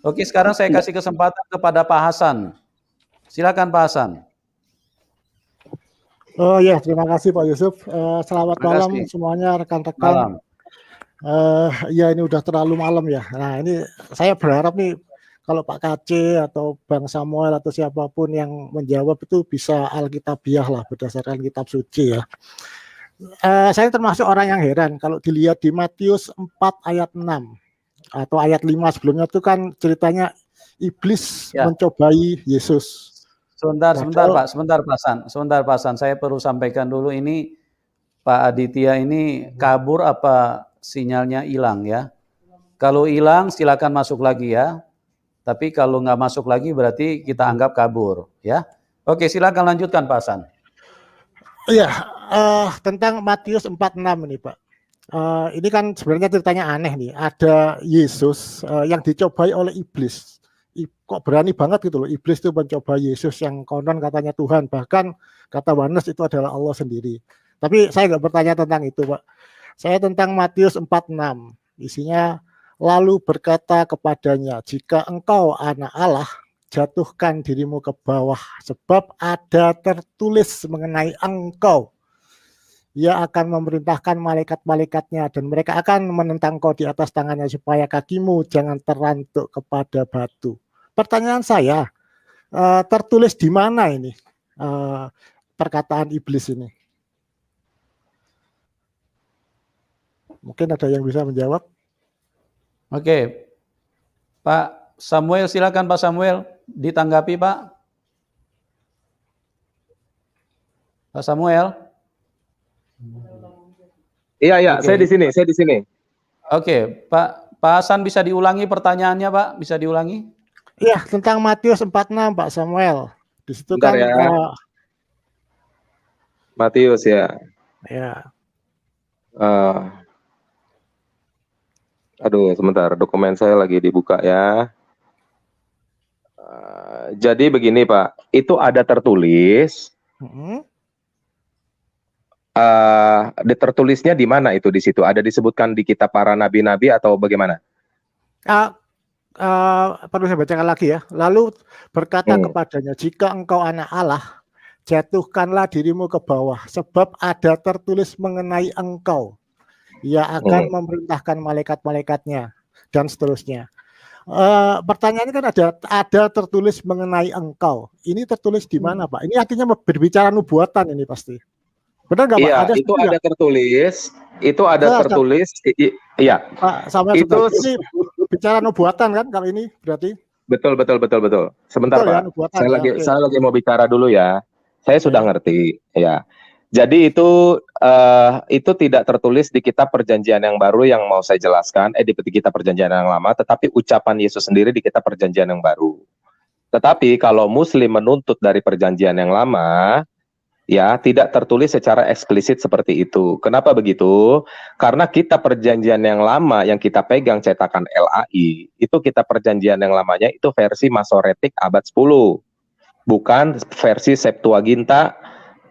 Oke, sekarang saya kasih kesempatan kepada Pak Hasan. Silakan Pak Hasan. Oh ya, terima kasih Pak Yusuf. Selamat malam semuanya rekan-rekan. Ya ini udah terlalu malam ya. Nah ini saya berharap nih kalau Pak KC atau Bang Samuel atau siapapun yang menjawab itu bisa alkitabiah lah berdasarkan kitab suci ya. Saya termasuk orang yang heran kalau dilihat di Matius 4 ayat 6 atau ayat 5 sebelumnya itu kan ceritanya iblis mencobai Yesus. Sebentar Pak Hasan. Saya perlu sampaikan dulu ini Pak Aditya ini kabur apa sinyalnya hilang ya? Kalau hilang silakan masuk lagi ya. Tapi kalau nggak masuk lagi berarti kita anggap kabur ya. Oke, silakan lanjutkan Pak Hasan. Iya, tentang Matius 4:6 ini Pak. Ini kan sebenarnya ceritanya aneh nih. Ada Yesus yang dicobai oleh iblis. Kok berani banget gitu loh, iblis itu mencoba Yesus yang konon katanya Tuhan, bahkan kata Yohanes itu adalah Allah sendiri. Tapi saya nggak bertanya tentang itu Pak. Saya tentang Matius 4:6. Isinya, lalu berkata kepadanya, jika engkau anak Allah, jatuhkan dirimu ke bawah, sebab ada tertulis mengenai engkau. Ia akan memerintahkan malaikat-malaikatnya dan mereka akan menentang kau di atas tangannya supaya kakimu jangan terantuk kepada batu. Pertanyaan saya, tertulis di mana ini perkataan iblis ini? Mungkin ada yang bisa menjawab? Oke, Pak Samuel, silakan Pak Samuel ditanggapi Pak. Pak Samuel. Iya, saya di sini. Oke, Pak Hasan bisa diulangi pertanyaannya Pak? Bisa diulangi? Iya, tentang Matius 4:6 Pak Samuel. Di situ bentar kan ya. Matius ya. Ya. Aduh, sebentar, dokumen saya lagi dibuka ya. Jadi begini Pak, itu ada tertulis. Tertulisnya di mana itu di situ? Ada disebutkan di kitab para nabi-nabi atau bagaimana? Perlu saya bacakan lagi ya. Lalu berkata kepadanya, jika engkau anak Allah, jatuhkanlah dirimu ke bawah, sebab ada tertulis mengenai engkau. Ia akan memerintahkan malaikat-malaikatnya dan seterusnya. Pertanyaannya kan ada tertulis mengenai engkau. Ini tertulis di mana Pak? Ini artinya berbicara nubuatan ini pasti. Benar nggak Pak? Iya, itu ada tertulis. Itu ada tertulis. Iya. Pak Samuel, itu ini bicara nubuatan kan kalau ini berarti? Betul. Sebentar betul, Pak. Ya, saya lagi mau bicara dulu ya. Saya sudah ngerti. Ya. Jadi itu tidak tertulis di kitab perjanjian yang baru yang mau saya jelaskan. Di kitab perjanjian yang lama, tetapi ucapan Yesus sendiri di kitab perjanjian yang baru. Tetapi kalau Muslim menuntut dari perjanjian yang lama, ya, tidak tertulis secara eksplisit seperti itu. Kenapa begitu? Karena kitab perjanjian yang lama yang kita pegang cetakan LAI, itu kitab perjanjian yang lamanya itu versi Masoretik abad 10. Bukan versi Septuaginta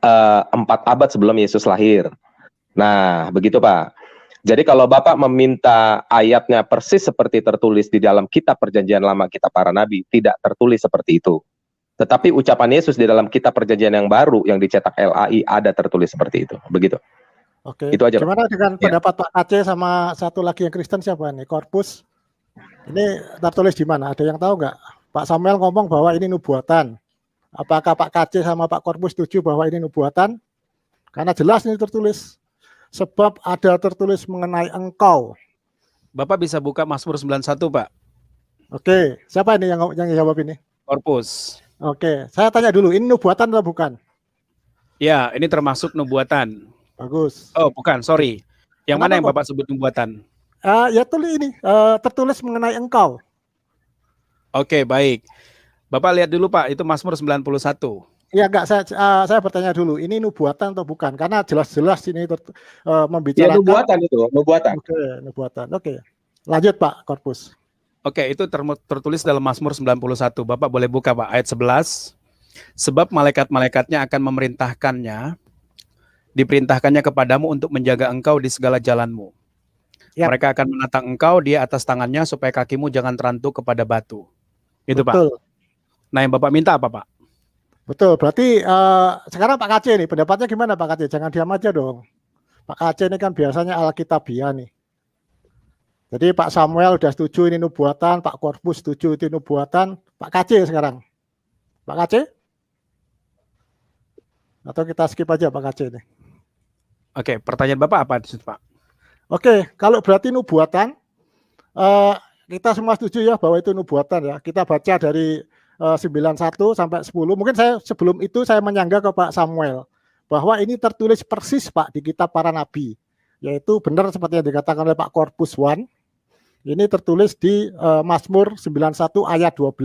4 abad sebelum Yesus lahir. Nah, begitu Pak. Jadi kalau Bapak meminta ayatnya persis seperti tertulis di dalam kitab perjanjian lama kitab para nabi, tidak tertulis seperti itu. Tetapi ucapan Yesus di dalam kitab perjanjian yang baru yang dicetak LAI ada tertulis seperti itu. Begitu. Oke. Itu aja. Gimana dengan pendapat Pak Aceh sama satu lagi yang Kristen siapa nih? Korpus. Ini tertulis di mana? Ada yang tahu nggak? Pak Samuel ngomong bahwa ini nubuatan. Apakah Pak Aceh sama Pak Korpus setuju bahwa ini nubuatan? Karena jelas ini tertulis. Sebab ada tertulis mengenai engkau. Bapak bisa buka Mazmur 91, Pak. Oke. Siapa ini yang jawab ini? Korpus. Oke, saya tanya dulu, ini nubuatan atau bukan? Ya, ini termasuk nubuatan. Bagus. Oh, bukan, sorry. Yang mana yang Bapak sebut nubuatan? Ya tulis ini, tertulis mengenai engkau. Oke, baik. Bapak lihat dulu Pak, itu Mazmur 91. Ya enggak, saya bertanya dulu, ini nubuatan atau bukan? Karena jelas-jelas ini membicarakan. Ya nubuatan itu, nubuatan. Oke, nubuatan. Oke. Lanjut Pak Korpus. Oke, itu tertulis dalam Mazmur 91. Bapak boleh buka Pak, ayat 11. Sebab malaikat-malaikatnya akan diperintahkannya kepadamu untuk menjaga engkau di segala jalanmu. Yap. Mereka akan menatang engkau di atas tangannya supaya kakimu jangan terantuk kepada batu. Itu Betul. Pak. Nah yang Bapak minta apa Pak? Betul, berarti sekarang Pak KC nih, pendapatnya gimana Pak KC? Jangan diam aja dong. Pak KC ini kan biasanya Alkitabiah nih. Jadi Pak Samuel udah setuju ini nubuatan, Pak Korpus setuju itu nubuatan, Pak KC sekarang. Pak KC? Atau kita skip aja Pak KC ini? Oke, pertanyaan Bapak apa di situ Pak? Oke, kalau berarti nubuatan, kita semua setuju ya bahwa itu nubuatan ya. Kita baca dari 91 sampai 10. Mungkin saya sebelum itu saya menyangga ke Pak Samuel bahwa ini tertulis persis Pak di kitab para nabi. Yaitu benar seperti yang dikatakan oleh Pak Korpus One. Ini tertulis di Mazmur 91 ayat 12.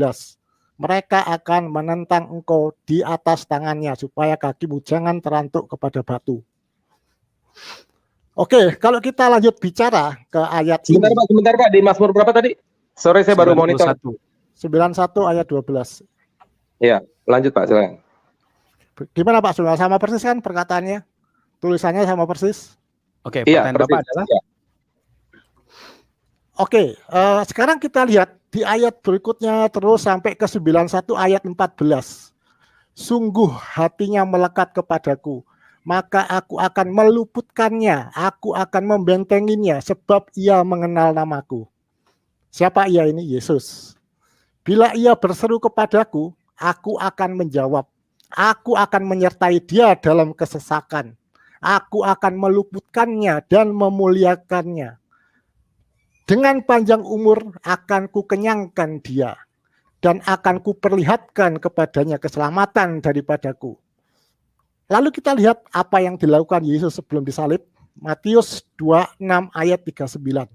Mereka akan menentang engkau di atas tangannya supaya kakimu jangan terantuk kepada batu. Oke, kalau kita lanjut bicara ke ayat sebentar, ini. Pak, sebentar Pak, di Mazmur berapa tadi? Sorry, saya baru monitor. 91 ayat 12. Iya, lanjut Pak, silakan. Gimana Pak Samuel? Sama persis kan perkataannya? Tulisannya sama persis? Oke, Iya, pertanyaan Bapak adalah? Iya. Oke, sekarang kita lihat di ayat berikutnya terus sampai ke 91 ayat 14. Sungguh hatinya melekat kepadaku, maka aku akan meluputkannya, aku akan membentenginya, sebab ia mengenal namaku. Siapa ia ini? Yesus. Bila ia berseru kepadaku, aku akan menjawab. Aku akan menyertai dia dalam kesesakan. Aku akan meluputkannya dan memuliakannya. Dengan panjang umur akan kukenyangkan dia, dan akan kuperlihatkan kepadanya keselamatan daripadaku. Lalu kita lihat apa yang dilakukan Yesus sebelum disalib. Matius 26 ayat 39.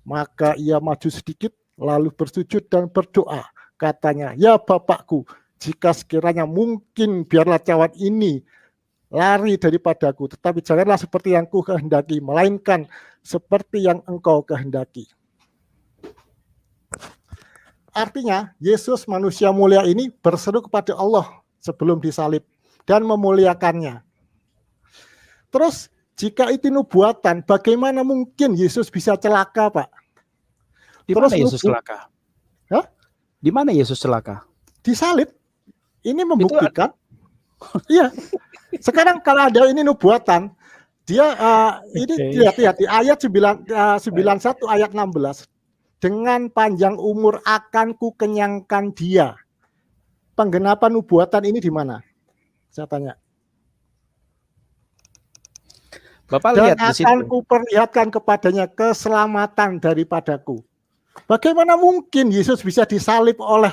Maka ia maju sedikit, lalu bersujud dan berdoa. Katanya, ya Bapakku, jika sekiranya mungkin biarlah cawan ini lari daripadaku. Tetapi janganlah seperti yang ku kehendaki, melainkan seperti yang engkau kehendaki. Artinya, Yesus manusia mulia ini berseru kepada Allah sebelum disalib dan memuliakannya. Terus jika itu nubuatan, bagaimana mungkin Yesus bisa celaka, Pak? Di mana Yesus celaka? Hah? Di mana Yesus celaka? Disalib. Ini membuktikan. Iya. Sekarang kalau ada ini nubuatan, dia ini lihat di ayat 91 ayat 16. Dengan panjang umur akan kukenyangkan dia. Penggenapan nubuatan ini di mana? Saya tanya. Bapak Dan lihat di situ. akan kuperlihatkan kepadanya keselamatan daripadaku. Bagaimana mungkin Yesus bisa disalib oleh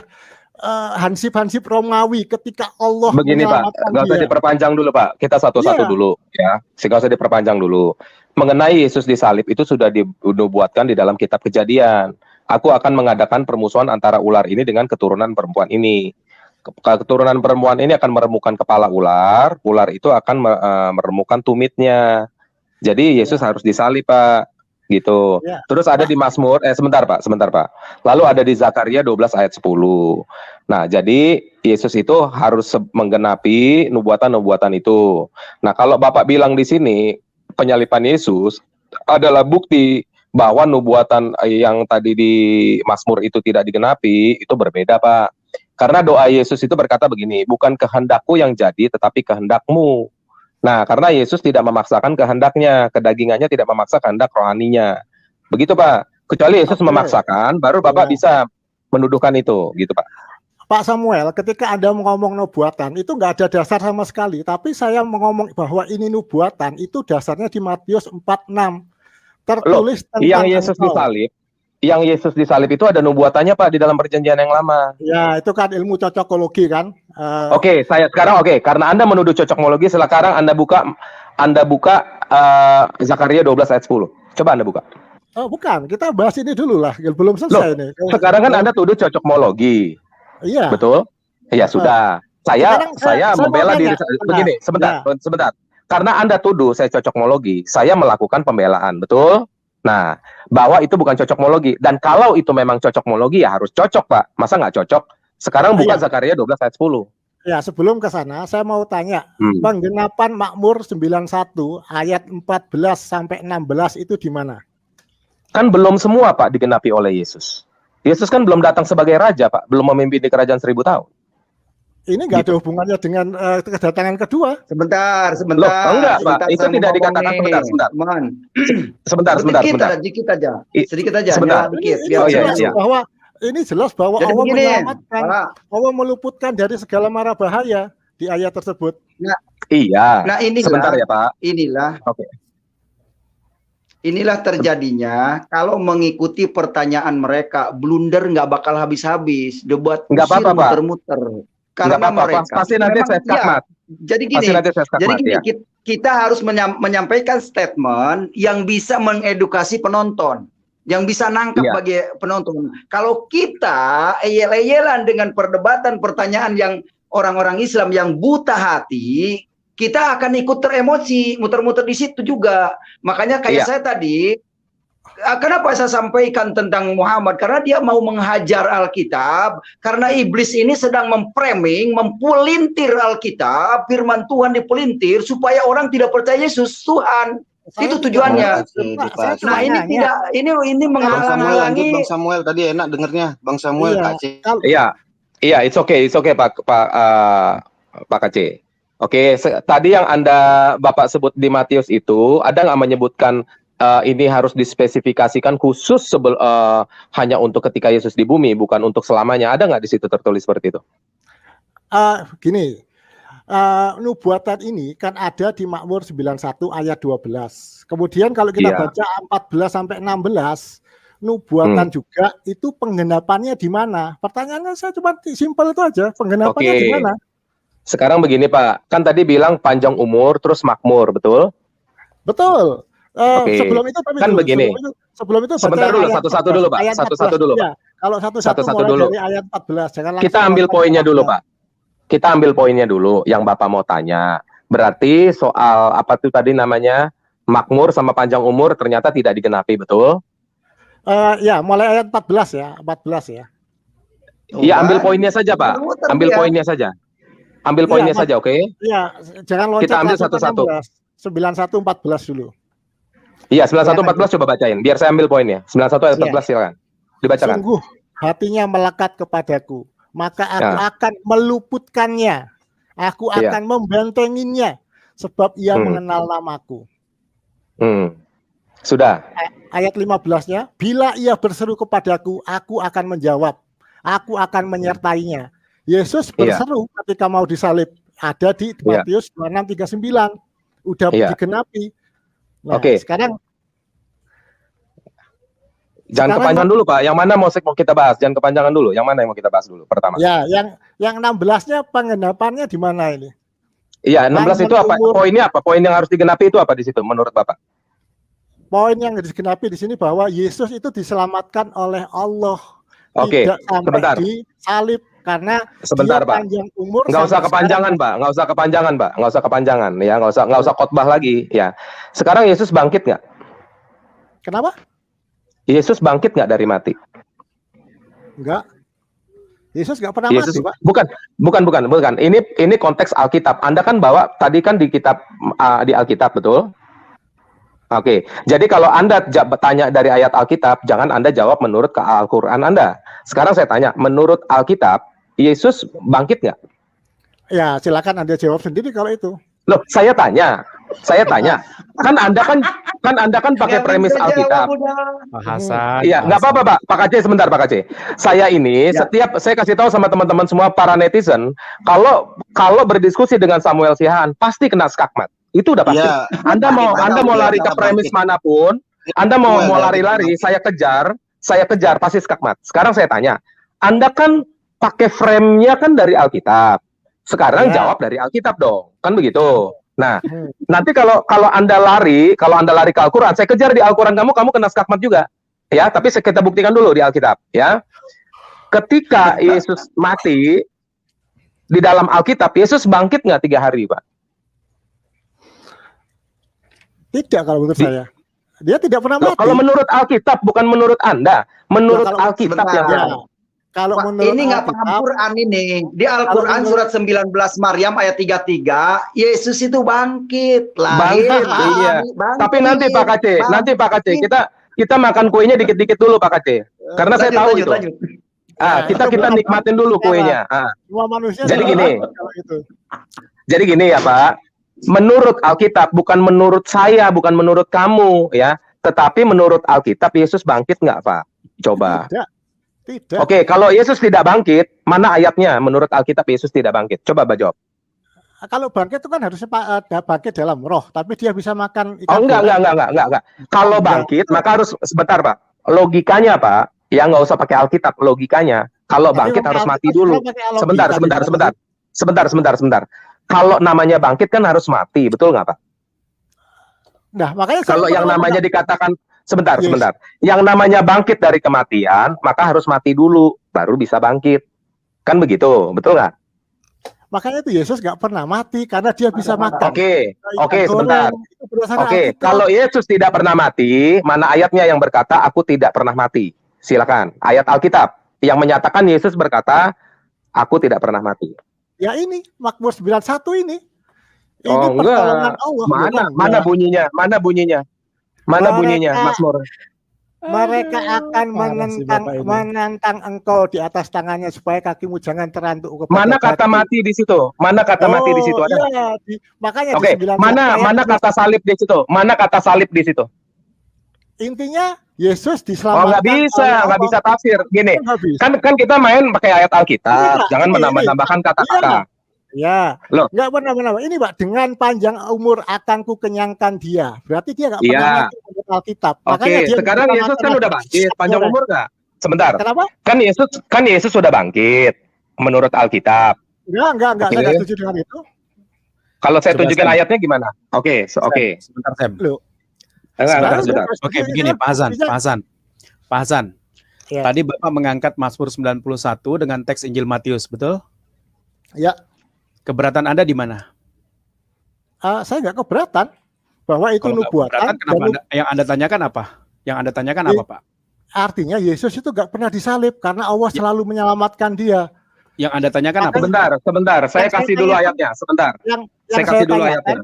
hansip-hansip Romawi ketika Allah begini Pak, nggak usah diperpanjang dulu Pak. Kita satu-satu dulu ya. Nggak usah diperpanjang dulu. Mengenai Yesus disalib itu sudah dinubuatkan di dalam kitab Kejadian. Aku akan mengadakan permusuhan antara ular ini dengan keturunan perempuan ini. Keturunan perempuan ini akan meremukkan kepala ular, ular itu akan meremukkan tumitnya. Jadi Yesus harus disalib Pak, gitu. Terus ada di Mazmur, sebentar Pak. Lalu ada di Zakaria 12 ayat 10. Nah, jadi Yesus itu harus menggenapi nubuatan-nubuatan itu. Nah, kalau Bapak bilang di sini penyaliban Yesus adalah bukti bahwa nubuatan yang tadi di Mazmur itu tidak digenapi, itu berbeda Pak. Karena doa Yesus itu berkata begini, bukan kehendakku yang jadi, tetapi kehendakmu. Nah, karena Yesus tidak memaksakan kehendaknya, kedagingannya tidak memaksa kehendak rohaninya. Begitu Pak. Kecuali Yesus memaksakan, baru Bapak bisa menuduhkan itu, gitu Pak. Pak Samuel, ketika Anda ngomong nubuatan, itu nggak ada dasar sama sekali. Tapi saya ngomong bahwa ini nubuatan, itu dasarnya di Matius 46. Tertulis tentang yang Yesus disalib. Yang Yesus disalib itu ada nubuatannya Pak di dalam perjanjian yang lama. Ya, itu kan ilmu cocokologi kan. Oke, karena Anda menuduh cocokologi, sekarang Anda buka Zakaria 12 ayat 10. Coba Anda buka. Oh, bukan, kita bahas ini dulu lah, belum selesai nih. Sekarang kan Anda tuduh cocokologi. Iya. Betul? Ya sudah. Saya membela diri begini, sebentar. Karena Anda tuduh saya cocokologi, saya melakukan pembelaan, betul? Nah, bahwa itu bukan cocokologi. Dan kalau itu memang cocokologi, ya harus cocok, Pak. Masa nggak cocok? Sekarang buka Zakaria 12 ayat 10. Ya, sebelum ke sana, saya mau tanya, penggenapan Mazmur 91 ayat 14 sampai 16 itu di mana? Kan belum semua Pak digenapi oleh Yesus. Yesus kan belum datang sebagai raja Pak, belum memimpin di kerajaan 1000 tahun. Ini nggak ada hubungannya dengan kedatangan kedua. Sebentar. Loh, enggak Pak, itu tidak dikatakan sebentar. Sedikit aja. Sebentar. Bahwa ini jelas bahwa Allah menyelamatkan, Allah meluputkan dari segala mara bahaya di ayat tersebut. Nah, inilah, sebentar ya Pak. Inilah terjadinya kalau mengikuti pertanyaan mereka, blunder nggak bakal habis-habis, debat muter-muter. Karena mereka pasti nanti saya skakmat. Jadi gini, kita harus menyampaikan statement yang bisa mengedukasi penonton, yang bisa nangkap bagi penonton. Kalau kita eyel-eyelan dengan perdebatan pertanyaan yang orang-orang Islam yang buta hati, kita akan ikut teremosi, muter-muter di situ juga. Makanya kayak saya tadi, kenapa saya sampaikan tentang Muhammad? Karena dia mau menghajar Alkitab, karena iblis ini sedang memframing, mempulintir Alkitab, firman Tuhan dipelintir supaya orang tidak percaya Yesus Tuhan. Itu tujuannya. Nah, ini menghalang-halangi. Bang Samuel tadi enak dengernya, Bang Samuel. Iya, it's okay Pak Kc. Oke, tadi yang Bapak sebut di Matius itu, ada nggak menyebutkan ini harus dispesifikasikan khusus hanya untuk ketika Yesus di bumi, bukan untuk selamanya? Ada nggak di situ tertulis seperti itu? Gini, nubuatan ini kan ada di Mazmur 91 ayat 12. Kemudian kalau kita baca 14 sampai 16, nubuatan juga itu penggenapannya di mana? Pertanyaannya saya cuma simpel itu aja, penggenapannya di mana? Sekarang begini Pak, kan tadi bilang panjang umur terus makmur, betul? Betul. Sebelum itu kan begini. Sebelum itu sebentar dulu, satu-satu dulu Pak. Satu-satu dulu Pak. Kalau satu-satu dulu. Dari ayat 14, jangan langsung. Kita ambil poinnya dulu Pak. Kita ambil poinnya dulu yang Bapak mau tanya. Berarti soal apa tuh tadi namanya makmur sama panjang umur ternyata tidak digenapi, betul? Ya, mulai ayat 14 ya, 14 ya. Iya, ambil poinnya saja Pak. Ambil poinnya saja. Ambil poinnya saja, oke? Iya, jangan loncat. Kita ambil satu-satu. 91:14 dulu. Iya, 91:14 coba bacain. Biar saya ambil poinnya. 91 ayat 14 silakan. Dibacakan. Sungguh hatinya melekat kepadaku, maka aku akan meluputkannya. Aku akan membentenginya, sebab ia mengenal namaku. Sudah. Ayat 15-nya, bila ia berseru kepadaku, aku akan menjawab. Aku akan menyertainya. Yesus berseru ketika mau disalib, ada di Matius 26:39, udah digenapi. Nah, sekarang jangan kepanjangan dulu Pak. Yang mana mau kita bahas? Jangan kepanjangan dulu. Yang mana yang mau kita bahas dulu pertama? Ya, yang 16-nya penggenapannya di mana ini? Iya, 16 itu apa? Poinnya apa? Poin yang harus digenapi itu apa di situ menurut Bapak? Poin yang digenapi di sini bahwa Yesus itu diselamatkan oleh Allah. Oke, tidak sampai disalib karena sebentar Pak. Panjang umur. Nggak usah kepanjangan Pak, nggak usah kepanjangan Pak, nggak usah kepanjangan ya, nggak usah khotbah lagi ya. Sekarang Yesus bangkit nggak? Kenapa? Yesus bangkit nggak dari mati? Enggak. Yesus nggak pernah mati Pak. Bukan. Ini konteks Alkitab. Anda kan bawa tadi kan di kitab di Alkitab, betul? Oke, jadi kalau Anda tanya dari ayat Alkitab, jangan Anda jawab menurut ke Al-Quran Anda. Sekarang saya tanya, menurut Alkitab, Yesus bangkit nggak? Ya, silakan Anda jawab sendiri kalau itu. Loh, saya tanya, kan Anda kan pakai premis Alkitab. Bahasan. Iya, nggak apa-apa Pak. Pak Kc, sebentar Pak Kc. Saya ini saya kasih tahu sama teman-teman semua para netizen, kalau berdiskusi dengan Samuel Siahaan pasti kena skakmat. Itu udah pasti. Ya, Anda mau lari ke premis manapun, Anda mau lari-lari, saya kejar pasti skakmat. Sekarang saya tanya, Anda kan pakai frame-nya kan dari Alkitab. Sekarang jawab dari Alkitab dong. Kan begitu. Nah, nanti kalau Anda lari ke Al-Qur'an, saya kejar di Al-Qur'an kamu kena skakmat juga. Ya, tapi kita buktikan dulu di Alkitab, ya. Ketika Yesus mati di dalam Alkitab, Yesus bangkit nggak 3 hari, Pak? Tidak kalau menurut saya. Dia tidak pernah mati. Kalau menurut Alkitab, bukan menurut Anda. Menurut Alkitab yang kalau menurut ini nggak paham Quran ini. Di Al-Quran surat 19 Maryam ayat 33, Yesus itu bangkit. Bangkit. Tapi nanti Pak Kc, kita makan kuenya dikit-dikit dulu Pak Kaceh. Karena saya tahu itu. Kita nikmatin dulu kuenya. Jadi gini. Jadi gini ya Pak. Menurut Alkitab, bukan menurut saya, bukan menurut kamu ya, tetapi menurut Alkitab Yesus bangkit nggak Pak? Coba. Tidak. Oke, kalau Yesus tidak bangkit, mana ayatnya menurut Alkitab Yesus tidak bangkit? Coba Pak jawab. Kalau bangkit itu kan harusnya bangkit dalam roh, tapi dia bisa makan ikan. Oh enggak. Kalau bangkit maka harus sebentar Pak. Logikanya Pak, ya nggak usah pakai Alkitab. Logikanya kalau bangkit harus mati dulu. Sebentar. Kalau namanya bangkit kan harus mati, betul nggak Pak? Nah makanya kalau yang namanya dikatakan sebentar. Yang namanya bangkit dari kematian, maka harus mati dulu, baru bisa bangkit. Kan begitu, betul nggak? Makanya itu Yesus nggak pernah mati karena dia bisa makan. Oke, sebentar. Oke, kalau Yesus tidak pernah mati, mana ayatnya yang berkata aku tidak pernah mati? Silakan. Ayat Alkitab yang menyatakan Yesus berkata aku tidak pernah mati. Ya ini Mazmur 91 ini. Oh enggak. Allah, mana bunyinya? Mana bunyinya? Mazmur? Mereka akan menantang engkau di atas tangannya supaya kakimu jangan terantuk kepada mana kata mati di situ? Mana kata mati di situ? Ada? Iya, makanya Oke, mana kata salib di situ? Mana kata salib di situ? Intinya Yesus diselamatkan. Oh nggak bisa tafsir. Gini, kan kita main pakai ayat Alkitab, jangan menambah-nambahkan kata-kata. Ya, nggak pernah. Ini Pak, dengan panjang umur akan ku kenyangkan dia. Berarti dia nggak pernah mati menurut Alkitab. Oke, sekarang Yesus kan udah bangkit. Panjang umur nggak? Sebentar. Kenapa? Kan Yesus sudah bangkit menurut Alkitab. Enggak. Saya nggak setuju dengan itu. Kalau saya tunjukin ayatnya gimana? Oke. Sebentar, Sam. Sebentar. Oke, begini Pak Hasan. Ya. Tadi Bapak mengangkat Mazmur 91 dengan teks Injil Matius, betul? Ya. Keberatan Anda di mana? Saya nggak keberatan bahwa itu nubuatan. Yang Anda tanyakan apa? Pak? Artinya Yesus itu nggak pernah disalib karena Allah selalu menyelamatkan dia. Yang Anda tanyakan apa? Sebentar. Saya kasih dulu ayatnya. Sebentar. Saya kasih dulu ayatnya.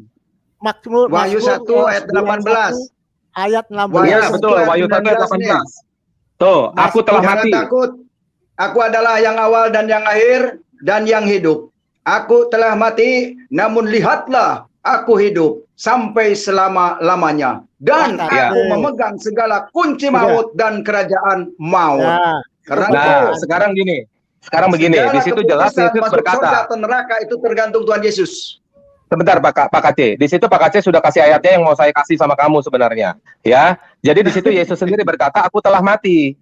Wahyu 1 ayat 18. Ayat 16. Iya, betul. Wahyu 1 ayat 18. Tuh, aku telah mati. Takut. Aku adalah yang awal dan yang akhir dan yang hidup. Aku telah mati, namun lihatlah, aku hidup sampai selama-lamanya. Dan aku memegang segala kunci maut dan kerajaan maut. Karena sekarang begini. Di situ jelas Yesus berkata. Surga neraka itu tergantung Tuhan Yesus. Sebentar Pak Kaceh. Di situ Pak Kaceh sudah kasih ayatnya yang mau saya kasih sama kamu sebenarnya. Ya. Jadi di situ Yesus sendiri berkata, aku telah mati.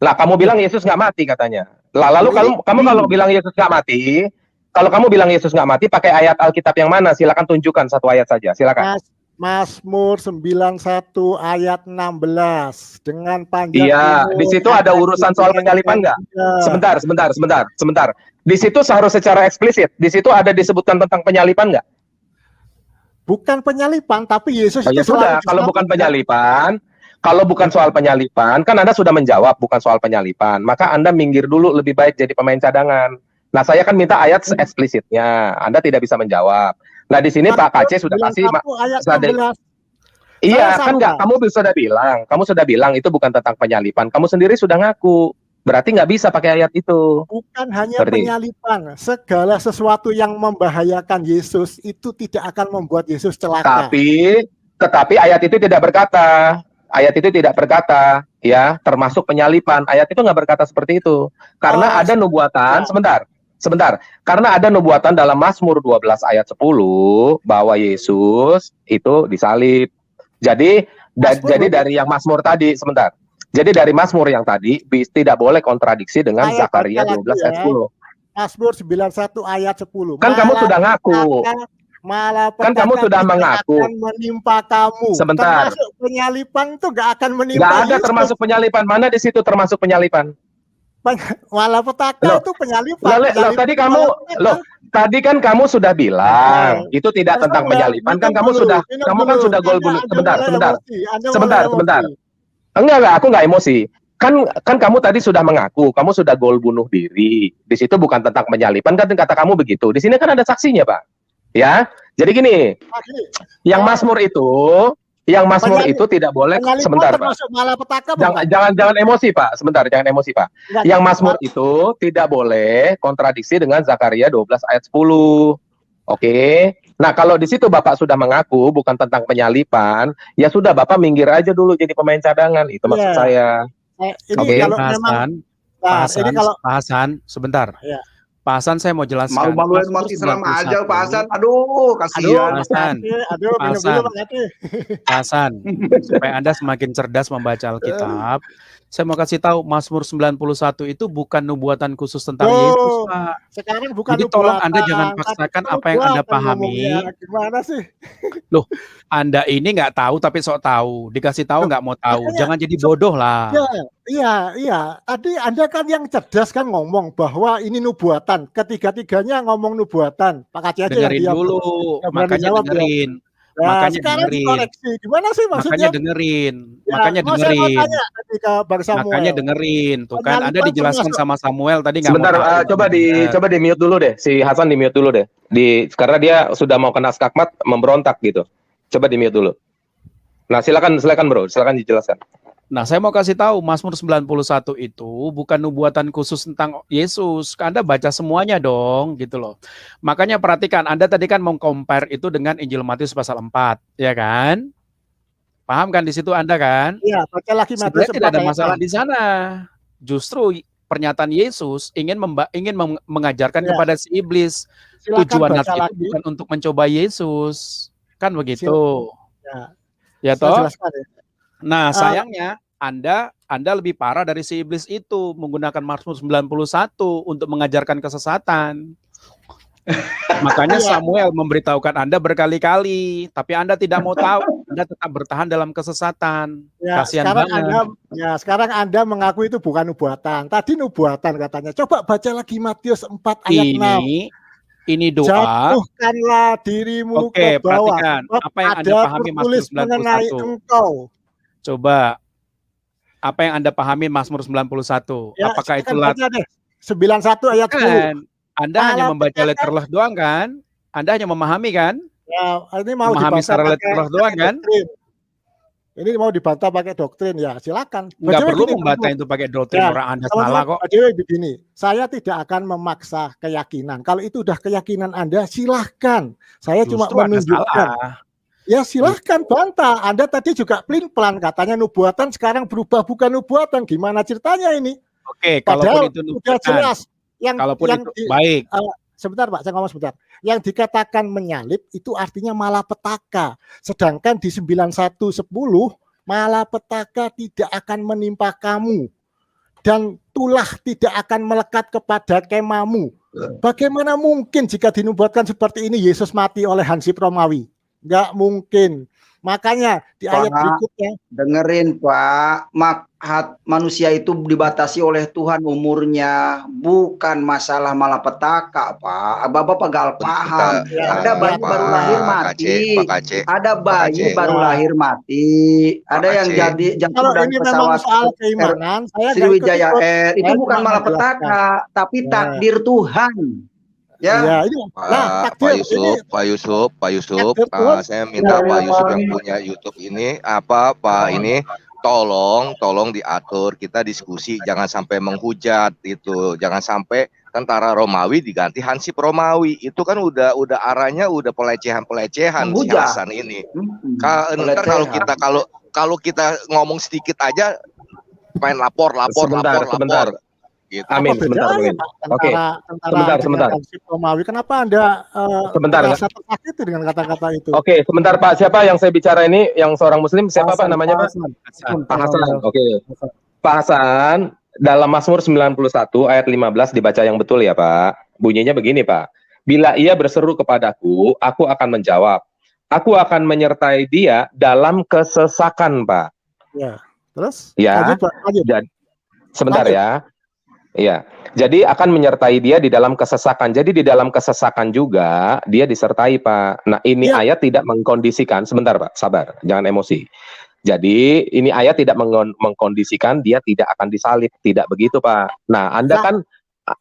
Lah kamu bilang Yesus nggak mati katanya. Lah lalu kamu kalau bilang Yesus nggak mati, kalau kamu bilang Yesus nggak mati, pakai ayat Alkitab yang mana? Silakan tunjukkan satu ayat saja. Silakan. Mazmur 91 ayat 16 dengan panjang. Iya, di situ ada urusan soal penyalipan nggak? Sebentar. Di situ seharusnya secara eksplisit. Di situ ada disebutkan tentang penyalipan nggak? Bukan penyalipan, tapi Yesus itu sudah. Kalau bukan penyalipan, kalau bukan soal penyalipan, kan Anda sudah menjawab bukan soal penyalipan. Maka Anda minggir dulu, lebih baik jadi pemain cadangan. Nah, saya kan minta ayat eksplisitnya. Anda tidak bisa menjawab. Nah, di sini Pak Kaceh sudah kasih. Iya, kan nggak? Kamu sudah bilang itu bukan tentang penyalipan. Kamu sendiri sudah ngaku. Berarti nggak bisa pakai ayat itu. Bukan hanya penyalipan, segala sesuatu yang membahayakan Yesus itu tidak akan membuat Yesus celaka. Tetapi ayat itu tidak berkata. Ya, termasuk penyalipan. Ayat itu nggak berkata seperti itu. Karena ada nubuatan. Sebentar. Karena ada nubuatan dalam Mazmur 12 ayat 10 bahwa Yesus itu disalib. Jadi dari yang Mazmur tadi, sebentar. Jadi dari Mazmur yang tadi tidak boleh kontradiksi dengan Zakaria 12 ayat 10. Mazmur 91 ayat 10. Kan kamu sudah ngaku. Kan kamu sudah mengaku. Akan menimpa kamu. Sebentar. Termasuk penyalipan itu nggak akan menimpa. Nggak ada termasuk penyalipan. Mana di situ termasuk penyalipan? Malapetaka itu penyalipan. Tadi kan kamu sudah bilang itu tidak tentang penyalipan. Kan kamu kan sudah gol bunuh. Sebentar. Enggak, aku nggak emosi. Kan kamu tadi sudah mengaku, kamu sudah gol bunuh diri. Di situ bukan tentang penyalipan, kan kata kamu begitu. Di sini kan ada saksinya, Pak. Ya, jadi gini, yang Mazmur itu Yang Mazmur itu tidak boleh, sebentar Pak. Jangan emosi Pak, sebentar, jangan emosi Pak. Yang Mazmur itu tidak boleh kontradiksi dengan Zakaria 12 ayat 10. Oke. Nah, kalau di situ Bapak sudah mengaku bukan tentang penyalipan, ya sudah Bapak minggir aja dulu jadi pemain cadangan. Itu maksud saya. Oke, Pak Hasan, sebentar. Ya. Pak Hasan, saya mau jelaskan. Malu-maluin umat Islam aja, Pak Hasan. Aduh, kasihan. Pak Hasan, supaya Anda semakin cerdas membaca Alkitab, saya mau kasih tahu Mazmur 91 itu bukan nubuatan khusus tentang Yesus, Pak. Sekarang bukan. Jadi tolong Anda jangan paksakan apa yang Anda pahami. Gimana sih? Loh, Anda ini nggak tahu tapi sok tahu. Dikasih tahu nggak mau tahu. Jangan jadi bodoh lah. Iya. Tadi Anda kan yang cerdas kan ngomong bahwa ini nubuatan. Ketiga-tiganya ngomong nubuatan. Pak Kaci aja dengerin dulu. Makanya dengerin. Nah, makanya dikoreksi. Gimana sih maksudnya? Makanya dengerin. Tuh kan Anda dijelaskan sama Samuel tadi nggak. Sebentar, coba di mute dulu deh. Si Hasan di mute dulu deh. Karena dia sudah mau kena skakmat memberontak gitu. Coba di mute dulu. Nah, silakan Bro, silakan dijelaskan. Nah, saya mau kasih tahu Mazmur 91 itu bukan nubuatan khusus tentang Yesus. Anda baca semuanya dong, gitu loh. Makanya perhatikan, Anda tadi kan meng-compare itu dengan Injil Matius pasal 4, ya kan? Paham kan di situ Anda kan? Iya, baca lagi Matius 4. Tidak ada masalah di sana. Justru pernyataan Yesus ingin mengajarkan kepada si iblis. Silakan tujuan Nabi itu bukan untuk mencoba Yesus. Kan begitu. Ya toh? Nah, sayangnya Anda lebih parah dari si iblis itu menggunakan Mazmur 91 untuk mengajarkan kesesatan. Makanya Samuel memberitahukan Anda berkali-kali, tapi Anda tidak mau tahu. Anda tetap bertahan dalam kesesatan. Kasihan banget. Sekarang Anda mengaku itu bukan nubuatan. Tadi nubuatan katanya. Coba baca lagi Matius 4 ayat 6. Ini doa. Jatuhkanlah dirimu ke bawah. Perhatikan apa yang Anda pahami Mazmur 91. Coba, apa yang Anda pahami Mazmur 91? Apakah itulah 91 ayat 10? Anda hanya membaca letterless doang kan? Anda hanya memahami kan? Ya, ini mau memahami secara letterless doang kan? Ini mau dibantah pakai doktrin, ya silakan. Nggak perlu membantah itu pakai doktrin, orang Anda salah kok. Begini, saya tidak akan memaksa keyakinan. Kalau itu udah keyakinan Anda, silahkan. Saya cuma menunjukkan. Ya silahkan bantah. Anda tadi juga pelin-pelan katanya nubuatan sekarang berubah bukan nubuatan. Gimana ceritanya ini? Oke, kalaupun itu nubuatan. Sudah jelas. Baik. Sebentar Pak, saya ngomong sebentar. Yang dikatakan menyalip itu artinya malapetaka. Sedangkan di 91:10 malapetaka tidak akan menimpa kamu dan tulah tidak akan melekat kepada kemamu. Bagaimana mungkin jika dinubuatkan seperti ini Yesus mati oleh Hansip Romawi? Nggak mungkin. Makanya di ayat berikutnya dengerin Pak, manusia itu dibatasi oleh Tuhan umurnya, bukan masalah malapetaka Pak. Bapak gagal paham. Ada bayi baru lahir mati, ada bayi baru lahir mati, ada yang jadi jatuh dari pesawat Sriwijaya Air, itu bukan malapetaka, tapi takdir Tuhan. Ya, Pak Yusuf, saya minta Pak Yusuf yang punya YouTube ini tolong diatur, kita diskusi, jangan sampai menghujat itu, jangan sampai tentara Romawi diganti Hansip Romawi, itu kan udah arahnya udah pelecehan si Hasan ini. Kalau kita ngomong sedikit aja main lapor. Gitu. Amin, sebentar. Oke, sebentar. Romawi. Kenapa Anda merasa tersakiti dengan kata-kata itu? Oke, sebentar Pak. Siapa yang saya bicara ini? Yang seorang Muslim? Siapa Pak namanya Pak? Pak Hasan. Oke. Pak Hasan, dalam Mazmur 91 ayat 15 dibaca yang betul ya Pak. Bunyinya begini Pak. Bila ia berseru kepadaku, aku akan menjawab. Aku akan menyertai dia dalam kesesakan Pak. Ya, terus? Ya, sebentar ya. Iya, jadi akan menyertai dia di dalam kesesakan. Jadi di dalam kesesakan juga dia disertai Pak. Nah ini ayat tidak mengkondisikan. Sebentar Pak, sabar, jangan emosi. Jadi ini ayat tidak mengkondisikan dia tidak akan disalib, tidak begitu Pak. Nah Anda kan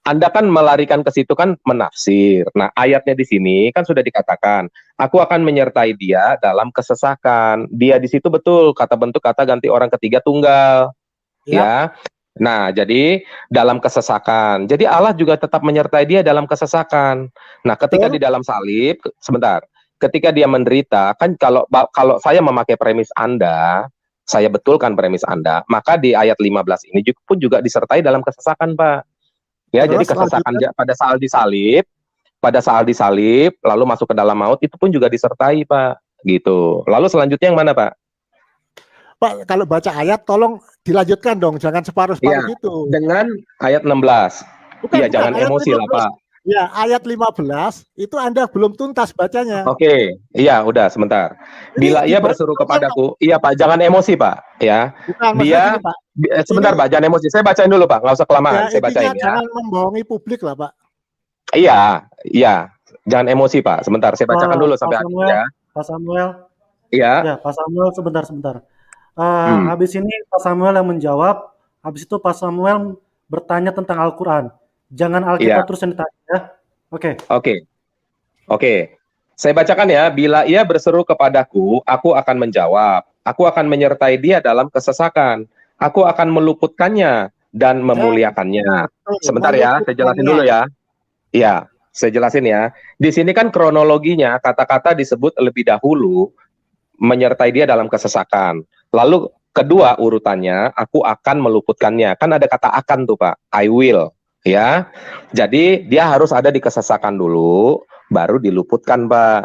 Anda kan melarikan ke situ kan menafsir. Nah, ayatnya di sini kan sudah dikatakan, aku akan menyertai dia dalam kesesakan. Dia di situ betul kata bentuk kata ganti orang ketiga tunggal. Ya. Nah, jadi dalam kesesakan. Jadi Allah juga tetap menyertai dia dalam kesesakan. Nah, ketika di dalam salib, sebentar. Ketika dia menderita, kan kalau saya memakai premis Anda, saya betulkan premis Anda, maka di ayat 15 ini pun juga disertai dalam kesesakan, Pak. Ya, terus, jadi kesesakan pada saat disalib, lalu masuk ke dalam maut itu pun juga disertai, Pak. Gitu. Lalu selanjutnya yang mana, Pak? Pak, kalau baca ayat tolong dilanjutkan dong, jangan separuh-separuh gitu. Dengan ayat 16. Iya, jangan emosi 15. Lah, Pak. Ya, ayat 15 itu Anda belum tuntas bacanya. Oke, iya, udah sebentar. Bila ia berseru kepadaku, iya Pak, jangan emosi Pak, ya. Bukan, dia, ini, Pak. Sebentar Pak, jangan emosi. Saya bacain dulu Pak, nggak usah kelamaan. Ya, saya bacain ya. Jangan membohongi publik lah Pak. Iya, jangan emosi Pak. Sebentar, saya bacakan dulu sampai Samuel, ya. Pak Samuel. Iya. Ya, Pak Samuel sebentar. Habis ini Pak Samuel yang menjawab. Habis itu Pak Samuel bertanya tentang Al-Quran. Jangan Alkitab terus yang ditanya ya. Oke. Saya bacakan ya. Bila ia berseru kepadaku, aku akan menjawab. Aku akan menyertai dia dalam kesesakan. Aku akan meluputkannya dan memuliakannya. Sebentar ya, saya jelasin dulu ya. Iya, saya jelasin ya. Di sini kan kronologinya kata-kata disebut lebih dahulu menyertai dia dalam kesesakan. Lalu kedua urutannya, aku akan meluputkannya. Kan ada kata akan tuh Pak, I will. Ya, jadi dia harus ada di kesesakan dulu, baru diluputkan, Pak.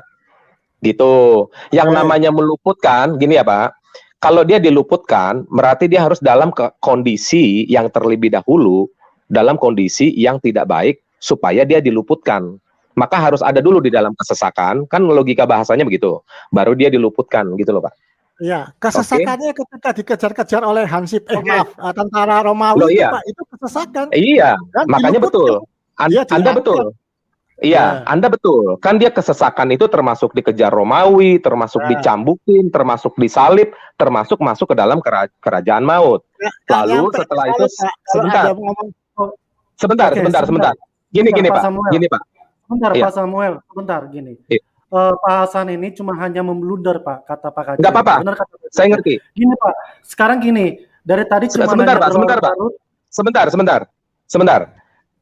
Gitu. Yang namanya meluputkan, gini ya, Pak. Kalau dia diluputkan, berarti dia harus dalam kondisi yang terlebih dahulu, dalam kondisi yang tidak baik, supaya dia diluputkan. Maka harus ada dulu di dalam kesesakan, kan logika bahasanya begitu. Baru dia diluputkan, gitu loh, Pak. Iya, kesesakannya ketika dikejar-kejar oleh Hansip, tentara Romawi itu, Pak, itu kesesakan. Iya, makanya betul. Anda betul. Iya, Anda betul. Kan dia kesesakan itu termasuk dikejar Romawi, termasuk dicambukin, termasuk disalib, termasuk masuk ke dalam kerajaan maut. Lalu setelah itu sebentar. Gini Pak. Pak Samuel, sebentar gini. Pak Hasan ini cuma hanya memblunder Pak, kata Pak Kaji. Enggak apa-apa, saya ngerti. Gini Pak, sekarang gini, dari tadi cuma sebentar Pak.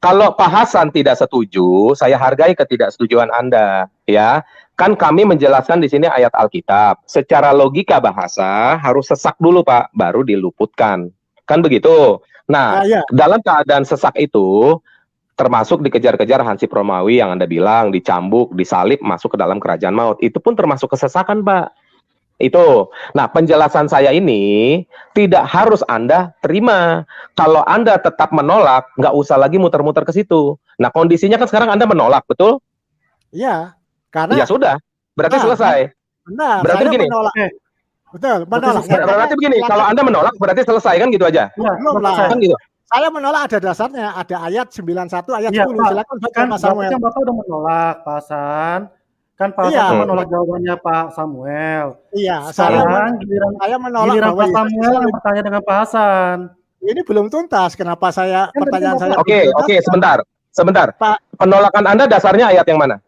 Kalau Pak Hasan tidak setuju, saya hargai ketidaksetujuan Anda, ya. Kan kami menjelaskan di sini ayat Alkitab. Secara logika bahasa harus sesak dulu Pak, baru diluputkan. Kan begitu. Nah, dalam keadaan sesak itu termasuk dikejar-kejar Hansip Romawi yang Anda bilang, dicambuk, disalib, masuk ke dalam kerajaan maut. Itu pun termasuk kesesakan, Pak. Itu. Nah, penjelasan saya ini tidak harus Anda terima. Kalau Anda tetap menolak, nggak usah lagi muter-muter ke situ. Nah, kondisinya kan sekarang Anda menolak, betul? Iya. Karena ya sudah. Berarti selesai. Benar. Berarti begini. Betul, menolak. Berarti begini, kalau Anda menolak berarti selesai kan gitu aja. Kan gitu. Saya menolak ada dasarnya, ada ayat 91, ayat 10. Silakan baca Pak Samuel. Kan Bapak udah menolak, Pak Hasan. Kan Pak Hasan menolak jawabannya Pak Samuel. Iya, sekarang saya menolak giliran Pak Samuel yang bertanya dengan Pak Hasan. Ini belum tuntas, kenapa pertanyaan saya? Oke, sebentar. Pak, penolakan Anda dasarnya ayat yang mana?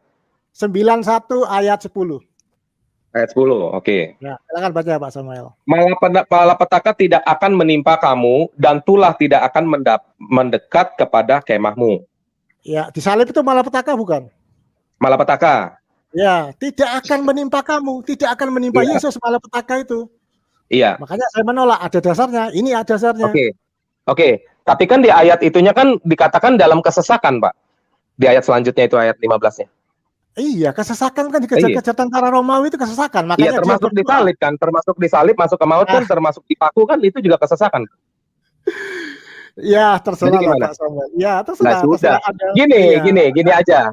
91 ayat 10. Ayat 10, oke. Ya, silakan baca Pak Samuel. Malapetaka tidak akan menimpa kamu dan tulah tidak akan mendekat kepada kemahmu. Ya, disalib itu malapetaka bukan? Malapetaka. Ya, tidak akan menimpa kamu, tidak akan menimpa Yesus malapetaka itu. Iya. Makanya saya menolak, ada dasarnya. Ini ada dasarnya. Oke. Tapi kan di ayat itunya kan dikatakan dalam kesesakan, Pak. Di ayat selanjutnya itu ayat 15-nya. Iya, kesesakan kan dikejar-kejar tentara Romawi itu kesesakan. Makanya termasuk disalib kan, termasuk disalib masuk ke maut kan, termasuk dipaku kan, itu juga kesesakan. Ya, terserah Pak Samuel. Ya, terserah. Sudah. Gini aja.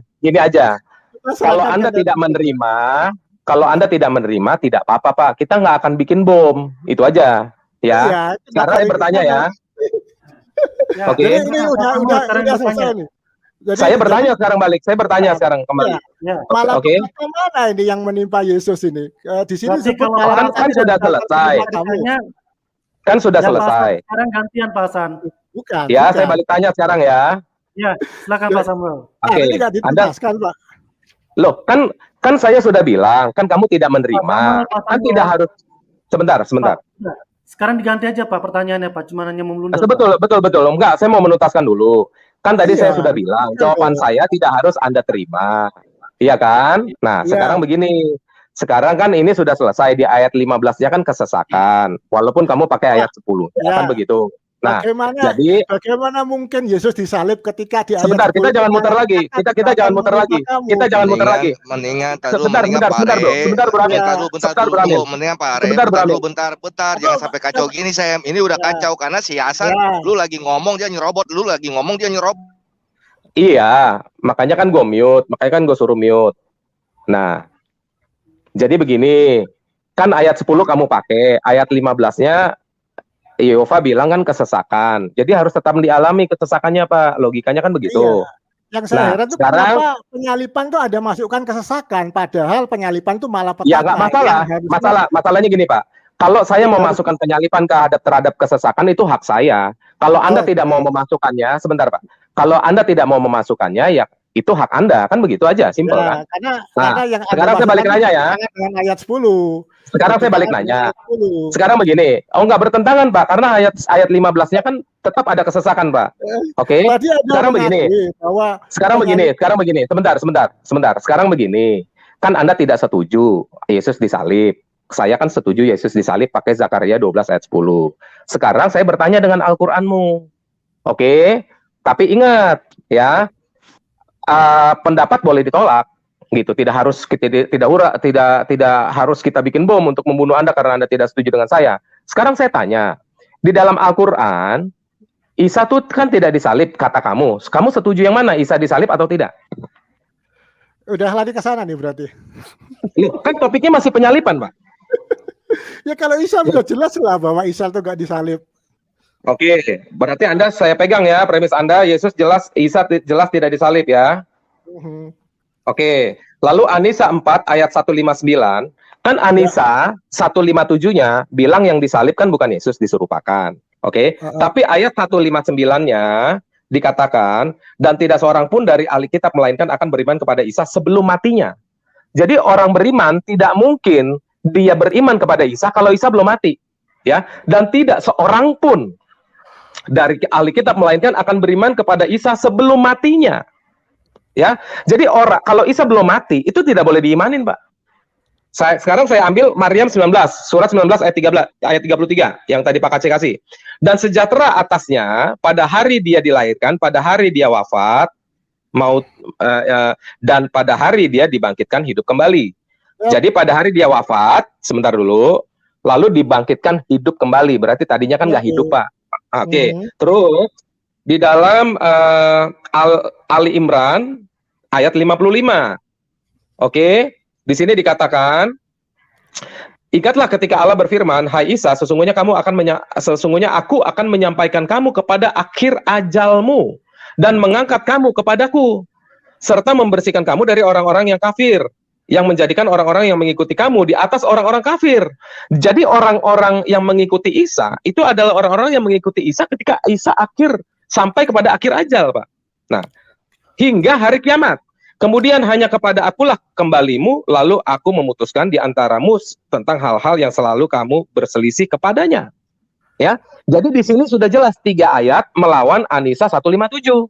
Kalau Anda tidak menerima, tidak apa-apa Pak. Kita nggak akan bikin bom, itu aja. Ya. Sekarang saya bertanya ya. Oke. Ini udah selesai nih. Saya bertanya sekarang kembali. Oke. Mana ini yang menimpa Yesus ini? Di sini kan sudah selesai. Kan sudah selesai. Sekarang gantian Pak Hasan. Bukan. Ya, saya balik tanya sekarang ya. Ya, silakan Pak Samuel. Oke, Anda Pak. Loh, kan saya sudah bilang, kan kamu tidak menerima. Kan tidak harus sebentar. Pak, sekarang diganti aja Pak pertanyaannya Pak, cuma hanya melundur. Betul. Enggak, saya mau menuntaskan dulu. Kan tadi saya sudah bilang, jawaban saya tidak harus Anda terima. Iya kan? Nah, sekarang begini. Sekarang kan ini sudah selesai di ayat 15-nya kan kesesakan. Walaupun kamu pakai ayat 10, kan begitu. Nah, bagaimana mungkin Yesus disalib ketika di ayat 10? Sebentar, kita jangan muter lagi. Kita jangan muter lagi. Kita jangan muter lagi. Mendingan sebentar, bro. Sebentar, Bro. Bentar. Jangan sampai kacau gini, Sam. Ini udah kacau karena si Hasan lu lagi ngomong dia nyerobot, lu lagi ngomong dia nyerobot. Iya, makanya kan gue mute, makanya kan gue suruh mute. Nah, jadi begini, kan ayat 10 kamu pakai, ayat 15-nya Yehova bilang kan kesesakan. Jadi harus tetap dialami kesesakannya, Pak. Logikanya kan begitu. Iya. Yang saya heran itu kenapa penyalipan tuh ada masukkan kesesakan, padahal penyalipan itu malah petaka. Ya nggak masalah. Masalahnya gini, Pak. Kalau saya mau masukkan penyalipan terhadap kesesakan itu hak saya. Kalau Anda tidak mau memasukkannya, sebentar, Pak. Kalau Anda tidak mau memasukkannya, ya itu hak Anda, kan begitu aja, simpel kan? Karena yang sekarang saya balik nanya ya. Dengan ayat 10. Sekarang saya balik nanya. Sekarang begini, nggak bertentangan, Pak, karena ayat 15-nya kan tetap ada kesesakan, Pak. Oke. Sekarang begini. Sekarang begini. Sebentar. Sekarang begini. Kan Anda tidak setuju Yesus disalib. Saya kan setuju Yesus disalib pakai Zakaria 12 ayat 10. Sekarang saya bertanya dengan Al-Qur'anmu. Oke? Tapi ingat ya, pendapat boleh ditolak gitu, tidak harus kita bikin bom untuk membunuh Anda karena Anda tidak setuju dengan saya. Sekarang saya tanya, di dalam Al-Qur'an Isa tuh kan tidak disalib kata kamu setuju yang mana, Isa disalib atau tidak? Udah lari ke sana nih berarti. Kan topiknya masih penyalipan, Pak. Ya kalau Isa udah jelas lah bahwa Isa tuh gak disalib. Oke, berarti saya pegang ya premis Anda, Isa jelas tidak disalib ya. Oke, lalu An-Nisa 4 ayat 159, kan An-Nisa 157-nya bilang yang disalib kan bukan Yesus diserupakan. Oke, tapi ayat 159-nya dikatakan, dan tidak seorang pun dari ahli kitab melainkan akan beriman kepada Isa sebelum matinya. Jadi orang beriman tidak mungkin dia beriman kepada Isa kalau Isa belum mati. Ya, dan tidak seorang pun dari ahli kitab melainkan akan beriman kepada Isa sebelum matinya. Ya, jadi kalau Isa belum mati itu tidak boleh diimanin, Pak. Sekarang saya ambil Maryam 19, surat 19 ayat 33 yang tadi Pak Kacik kasih. Dan sejahtera atasnya pada hari dia dilahirkan, pada hari dia wafat, dan pada hari dia dibangkitkan hidup kembali. Jadi pada hari dia wafat, sebentar dulu, lalu dibangkitkan hidup kembali. Berarti tadinya kan nggak hidup, Pak. Oke. Terus di dalam Ali Imran ayat 55. Oke. Di sini dikatakan, ingatlah ketika Allah berfirman, hai Isa, sesungguhnya aku akan menyampaikan kamu kepada akhir ajalmu dan mengangkat kamu kepadaku, serta membersihkan kamu dari orang-orang yang kafir, yang menjadikan orang-orang yang mengikuti kamu di atas orang-orang kafir. Jadi orang-orang yang mengikuti Isa itu adalah orang-orang yang mengikuti Isa ketika Isa sampai kepada akhir ajal, Pak. Nah, hingga hari kiamat. Kemudian hanya kepada akulah kembalimu, lalu aku memutuskan di antaramu tentang hal-hal yang selalu kamu berselisih kepadanya. Ya, jadi di sini sudah jelas 3 ayat melawan An-Nisa 157.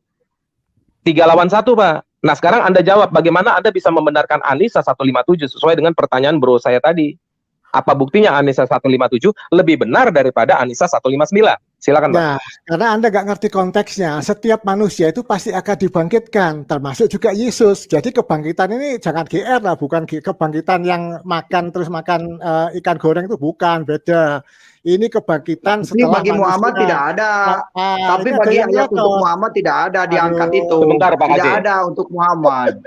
3 lawan 1, Pak. Nah, sekarang Anda jawab bagaimana Anda bisa membenarkan An-Nisa 157 sesuai dengan pertanyaan bro saya tadi. Apa buktinya An-Nisa 157 lebih benar daripada An-Nisa 159? Silakan, Pak. Nah, karena Anda nggak ngerti konteksnya. Setiap manusia itu pasti akan dibangkitkan, termasuk juga Yesus. Jadi kebangkitan ini jangan GR lah, bukan kebangkitan yang makan ikan goreng itu bukan, beda. Ini kebangkitan setelah bagi Muhammad tidak ada. Tapi bagi ayat untuk Muhammad tidak ada diangkat itu. Sebentar, Pak tidak ada untuk Muhammad.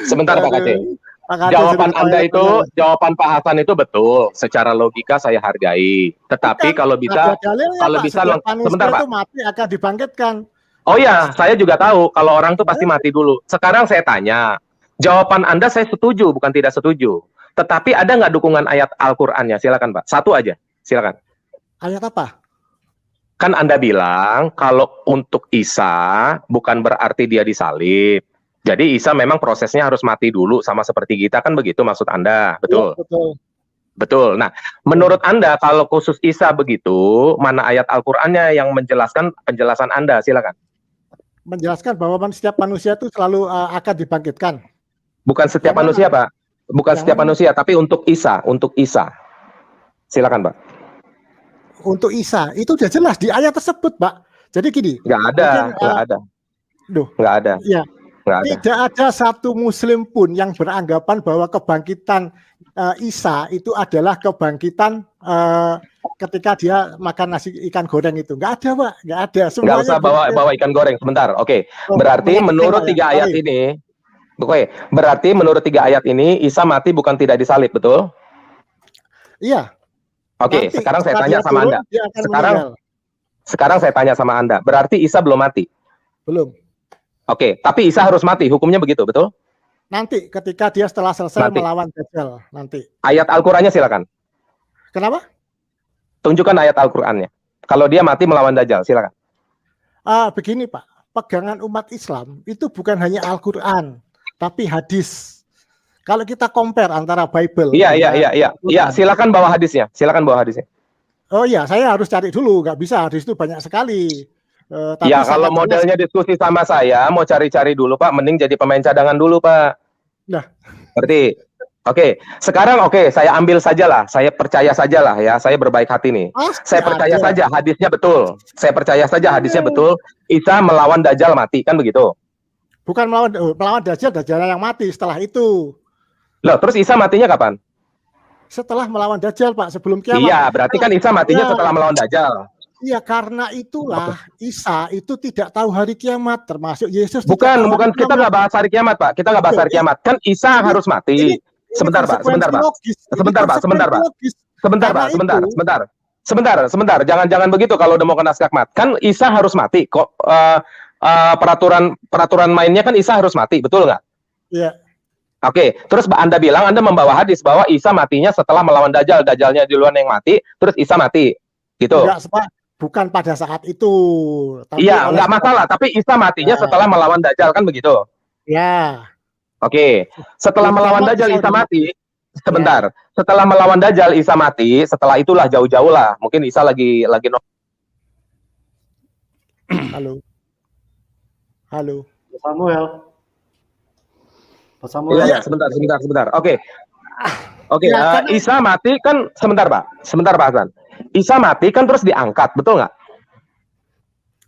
Sebentar, Pak Kacik. Jawaban Anda itu, jawaban Pak Hasan itu betul. Secara logika saya hargai. Tetapi kalau bisa sebentar, Pak. Mati akan dibangkitkan. Oh ya, saya juga tahu kalau orang tuh pasti mati dulu. Sekarang saya tanya, jawaban Anda saya setuju, bukan tidak setuju. Tetapi ada nggak dukungan ayat Al-Qur'annya? Silakan, Pak. Satu aja, silakan. Ayat apa? Kan Anda bilang kalau untuk Isa bukan berarti dia disalib. Jadi Isa memang prosesnya harus mati dulu sama seperti kita, kan begitu maksud Anda, betul? Ya, betul. Betul. Nah, menurut Anda kalau khusus Isa begitu, mana ayat Al-Qur'annya yang menjelaskan penjelasan Anda? Silakan. Menjelaskan bahwa setiap manusia itu selalu akan dibangkitkan. Bukan setiap manusia, Pak. Bukan setiap manusia, tapi untuk Isa, Silakan, Pak. Untuk Isa itu sudah jelas di ayat tersebut, Pak. Jadi gini. Nggak ada. Nggak ada. Iya. Tidak ada satu Muslim pun yang beranggapan bahwa kebangkitan Isa itu adalah kebangkitan ketika dia makan nasi ikan goreng itu. Nggak ada, Pak. Nggak ada. Nggak usah bawa ikan goreng sebentar. Oke. Berarti menurut 3 ayat ini, berarti menurut 3 ayat ini Isa mati bukan tidak disalib, betul? Iya. Oke, sekarang saya tanya sama Anda. Sekarang saya tanya sama Anda. Berarti Isa belum mati? Belum. Oke, tapi Isa harus mati. Hukumnya begitu, betul? Nanti ketika dia setelah selesai melawan Dajjal nanti. Ayat Al-Qur'annya silakan. Kenapa? Tunjukkan ayat Al-Qur'annya. Kalau dia mati melawan Dajjal, silakan. Begini, Pak. Pegangan umat Islam itu bukan hanya Al-Qur'an, tapi hadis. Kalau kita compare antara Bible. Iya, silakan bawa hadisnya. Oh iya, saya harus cari dulu, nggak bisa, hadis itu banyak sekali. Ya, kalau modelnya diskusi sama saya, mau cari-cari dulu, Pak, mending jadi pemain cadangan dulu, Pak. Nah, berarti, sekarang saya ambil sajalah, saya percaya sajalah ya, saya berbaik hati nih. Saya percaya saja hadisnya betul. Isa melawan Dajjal mati, kan begitu? Bukan melawan Dajjal yang mati setelah itu. Loh, terus Isa matinya kapan? Setelah melawan Dajjal, Pak, sebelum kiamat. Iya, berarti kan Isa matinya setelah melawan Dajjal. Iya, karena itulah Isa itu tidak tahu hari kiamat, termasuk Yesus. Bukan, kita nggak bahas hari kiamat, Pak. Kita nggak bahas hari kiamat. Kan Isa harus mati. Sebentar, Pak. Jangan begitu kalau udah mau kena skakmat. Kan Isa harus mati. Kok peraturan mainnya kan Isa harus mati, betul nggak? Iya. Oke, terus Anda bilang Anda membawa hadis bahwa Isa matinya setelah melawan Dajjal, Dajjalnya duluan yang mati, terus Isa mati, gitu. Enggak, bukan pada saat itu. Iya, nggak masalah, tapi Isa matinya setelah melawan Dajjal, kan begitu? Ya. Oke, setelah melawan Dajjal Isa mati, sebentar. Setelah melawan Dajjal Isa mati, setelah itulah jauh-jauh lah, mungkin Isa lagi Halo. Samuel. Iya, sebentar. Oke, Isa mati kan, sebentar Pak Hasan. Isa mati kan terus diangkat, betul nggak?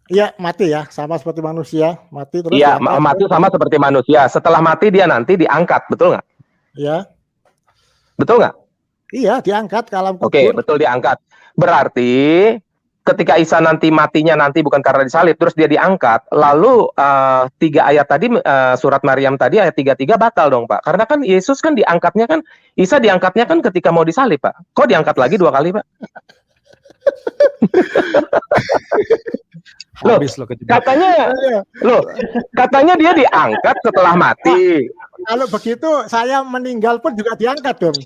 Iya, mati ya, sama seperti manusia, mati terus. Iya, mati sama seperti manusia. Setelah mati dia nanti diangkat, betul nggak? Iya. Betul nggak? Iya, diangkat ke alam kubur. Oke, betul diangkat. Berarti ketika Isa nanti matinya nanti bukan karena disalib, terus dia diangkat, lalu 3 ayat tadi, surat Maryam tadi ayat 33 batal dong, Pak. Karena kan Yesus kan diangkatnya kan, Isa diangkatnya kan ketika mau disalib, Pak. Kok diangkat lagi 2 kali, Pak? Katanya dia diangkat setelah mati. Kalau begitu saya meninggal pun juga diangkat dong.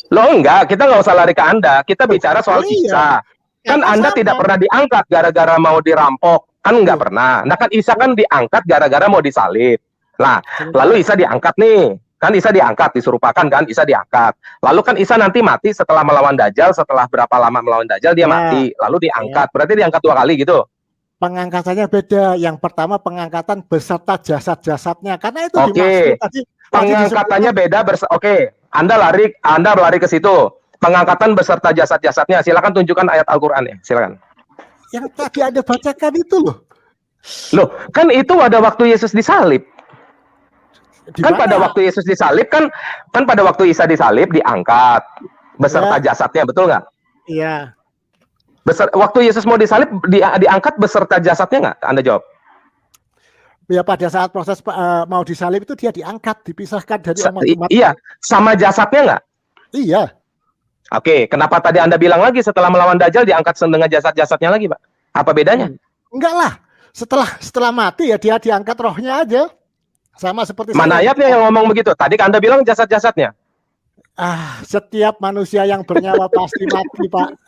Loh enggak, kita nggak usah lari ke Anda, kita bicara soal Isa. Kan Anda tidak pernah diangkat gara-gara mau dirampok, kan nggak pernah. Nah kan Isa kan diangkat gara-gara mau disalib. Nah, lalu Isa diangkat nih, kan Isa diangkat, diserupakan kan, Isa diangkat. Lalu kan Isa nanti mati setelah melawan Dajjal, setelah berapa lama melawan Dajjal dia mati, lalu diangkat. Berarti diangkat 2 kali gitu. Pengangkatannya beda. Yang pertama pengangkatan beserta jasad-jasadnya, karena itu dimaksud tadi. Pengangkatannya beda. Anda lari ke situ. Pengangkatan beserta jasad-jasadnya. Silakan tunjukkan ayat Al-Qur'an ya. Silakan. Yang tadi Anda bacakan itu loh. Loh, kan itu pada waktu Yesus disalib. Kan pada waktu Yesus disalib kan pada waktu Isa disalib diangkat beserta jasadnya, betul nggak? Iya. Waktu Yesus mau disalib diangkat beserta jasadnya nggak? Anda jawab. Ya pada saat proses mau disalib itu dia diangkat, dipisahkan dari umat-umat. Iya, sama jasadnya nggak? Iya. Oke, kenapa tadi Anda bilang lagi setelah melawan Dajjal diangkat dengan jasad-jasadnya lagi, Pak? Apa bedanya? Enggak lah. Setelah mati ya dia diangkat rohnya aja. Sama seperti mana ayatnya yang ngomong begitu? Tadi kan Anda bilang jasad-jasadnya. Setiap manusia yang bernyawa pasti mati, Pak.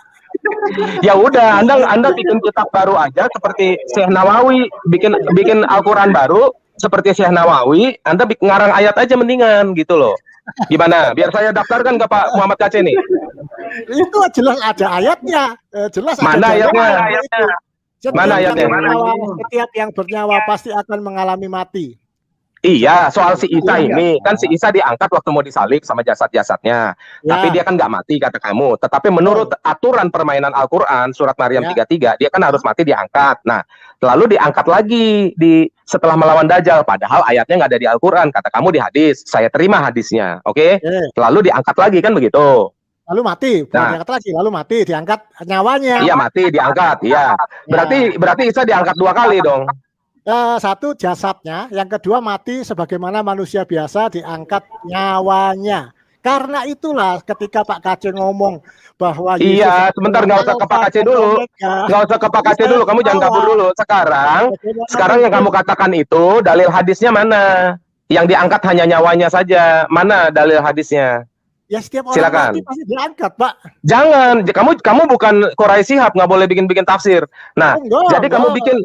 Ya udah, Anda bikin kitab baru aja seperti Syekh Nawawi, bikin Al-Qur'an baru seperti Syekh Nawawi, Anda ngarang ayat aja mendingan gitu loh. Gimana? Biar saya daftarkan ke Pak Muhammad KC nih. Itu jelas ada ayatnya. Jelas mana ada ayatnya? Mana ayatnya? Setiap yang bernyawa pasti akan mengalami mati. Iya, soal si Isa ini kan si Isa diangkat waktu mau disalib sama jasad-jasadnya. Tapi dia kan nggak mati kata kamu. Tetapi menurut aturan permainan Al-Qur'an surat Maryam 33, dia kan harus mati diangkat. Nah, lalu diangkat lagi setelah melawan Dajjal, padahal ayatnya nggak ada di Al-Qur'an, kata kamu di hadis. Saya terima hadisnya. Oke? Lalu diangkat lagi kan begitu. Lalu mati, diangkat lagi, lalu mati, diangkat nyawanya. Iya, mati, diangkat. Iya. Berarti Isa diangkat 2 kali dong. Satu jasadnya, yang kedua mati sebagaimana manusia biasa, diangkat nyawanya. Karena itulah ketika Pak KC ngomong bahwa iya, sebentar, nggak usah ke Pak KC dulu, nggak usah ke Pak KC dulu, kamu jangan kabur dulu. Sekarang yang kamu katakan itu dalil hadisnya mana? Yang diangkat hanya nyawanya saja, mana dalil hadisnya? Ya setiap orang silakan. Mati pasti diangkat, Pak. Jangan, kamu bukan Quraisy Shihab, nggak boleh bikin kaafir. Nah, jadi kamu bikin.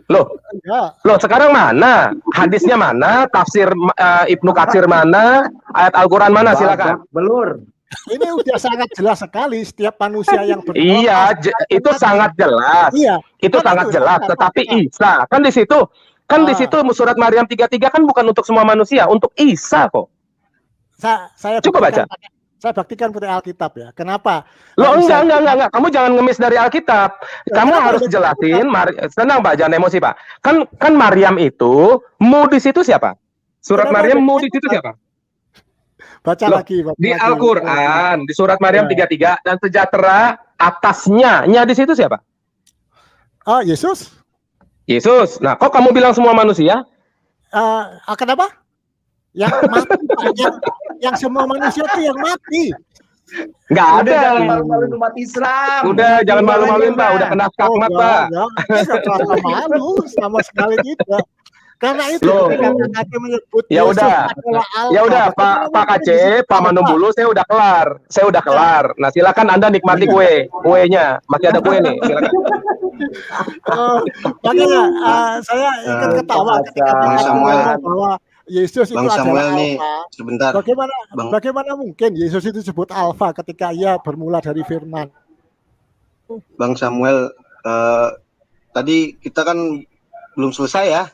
Loh, sekarang mana? Hadisnya mana? Tafsir Ibnu Katsir mana? Ayat Al-Qur'an mana? Silakan. Belur. Ini udah sangat jelas sekali setiap manusia yang bernyawa. Iya, itu sangat jelas. Iya. Itu sangat jelas. Tetapi Isa kan di situ, surat Maryam 33 kan bukan untuk semua manusia, untuk Isa kok. Saya coba baca. Saya baktikan putih Alkitab ya. Kenapa? Loh, enggak. Kamu jangan ngemis dari Alkitab. Kamu harus jelasin. Tenang Pak, jangan emosi Pak. Kan Maryam itu, mu di situ siapa? Surat Maryam mu di situ siapa? Baca lagi. Di Al-Qur'an, di surat Maryam 33 dan sejahtera atasnya. Nya di situ siapa? Oh, Yesus. Yesus. Nah, kok kamu bilang semua manusia? Kenapa? Yang mati, yang semua manusia itu yang mati. Nggak ada. Jangan malu-maluin umat Islam. Udah, jangan malu-maluin Pak. Udah kena skakmat Pak. Enggak terasa malu sama sekali tidak. Karena itu ketika KC menyebut ya udah Pak KC, Pak Manumbulu, saya udah kelar. Nah, silakan Anda nikmati kuenya. Masih ada kue nih, silakan. Makanya saya ikut ketawa ketika Bang Samuel bahwa Yesus itu Bang Samuel adalah nih, Alfa. sebentar. Bagaimana mungkin Yesus itu disebut Alfa ketika ia bermula dari firman? Bang Samuel, tadi kita kan belum selesai ya?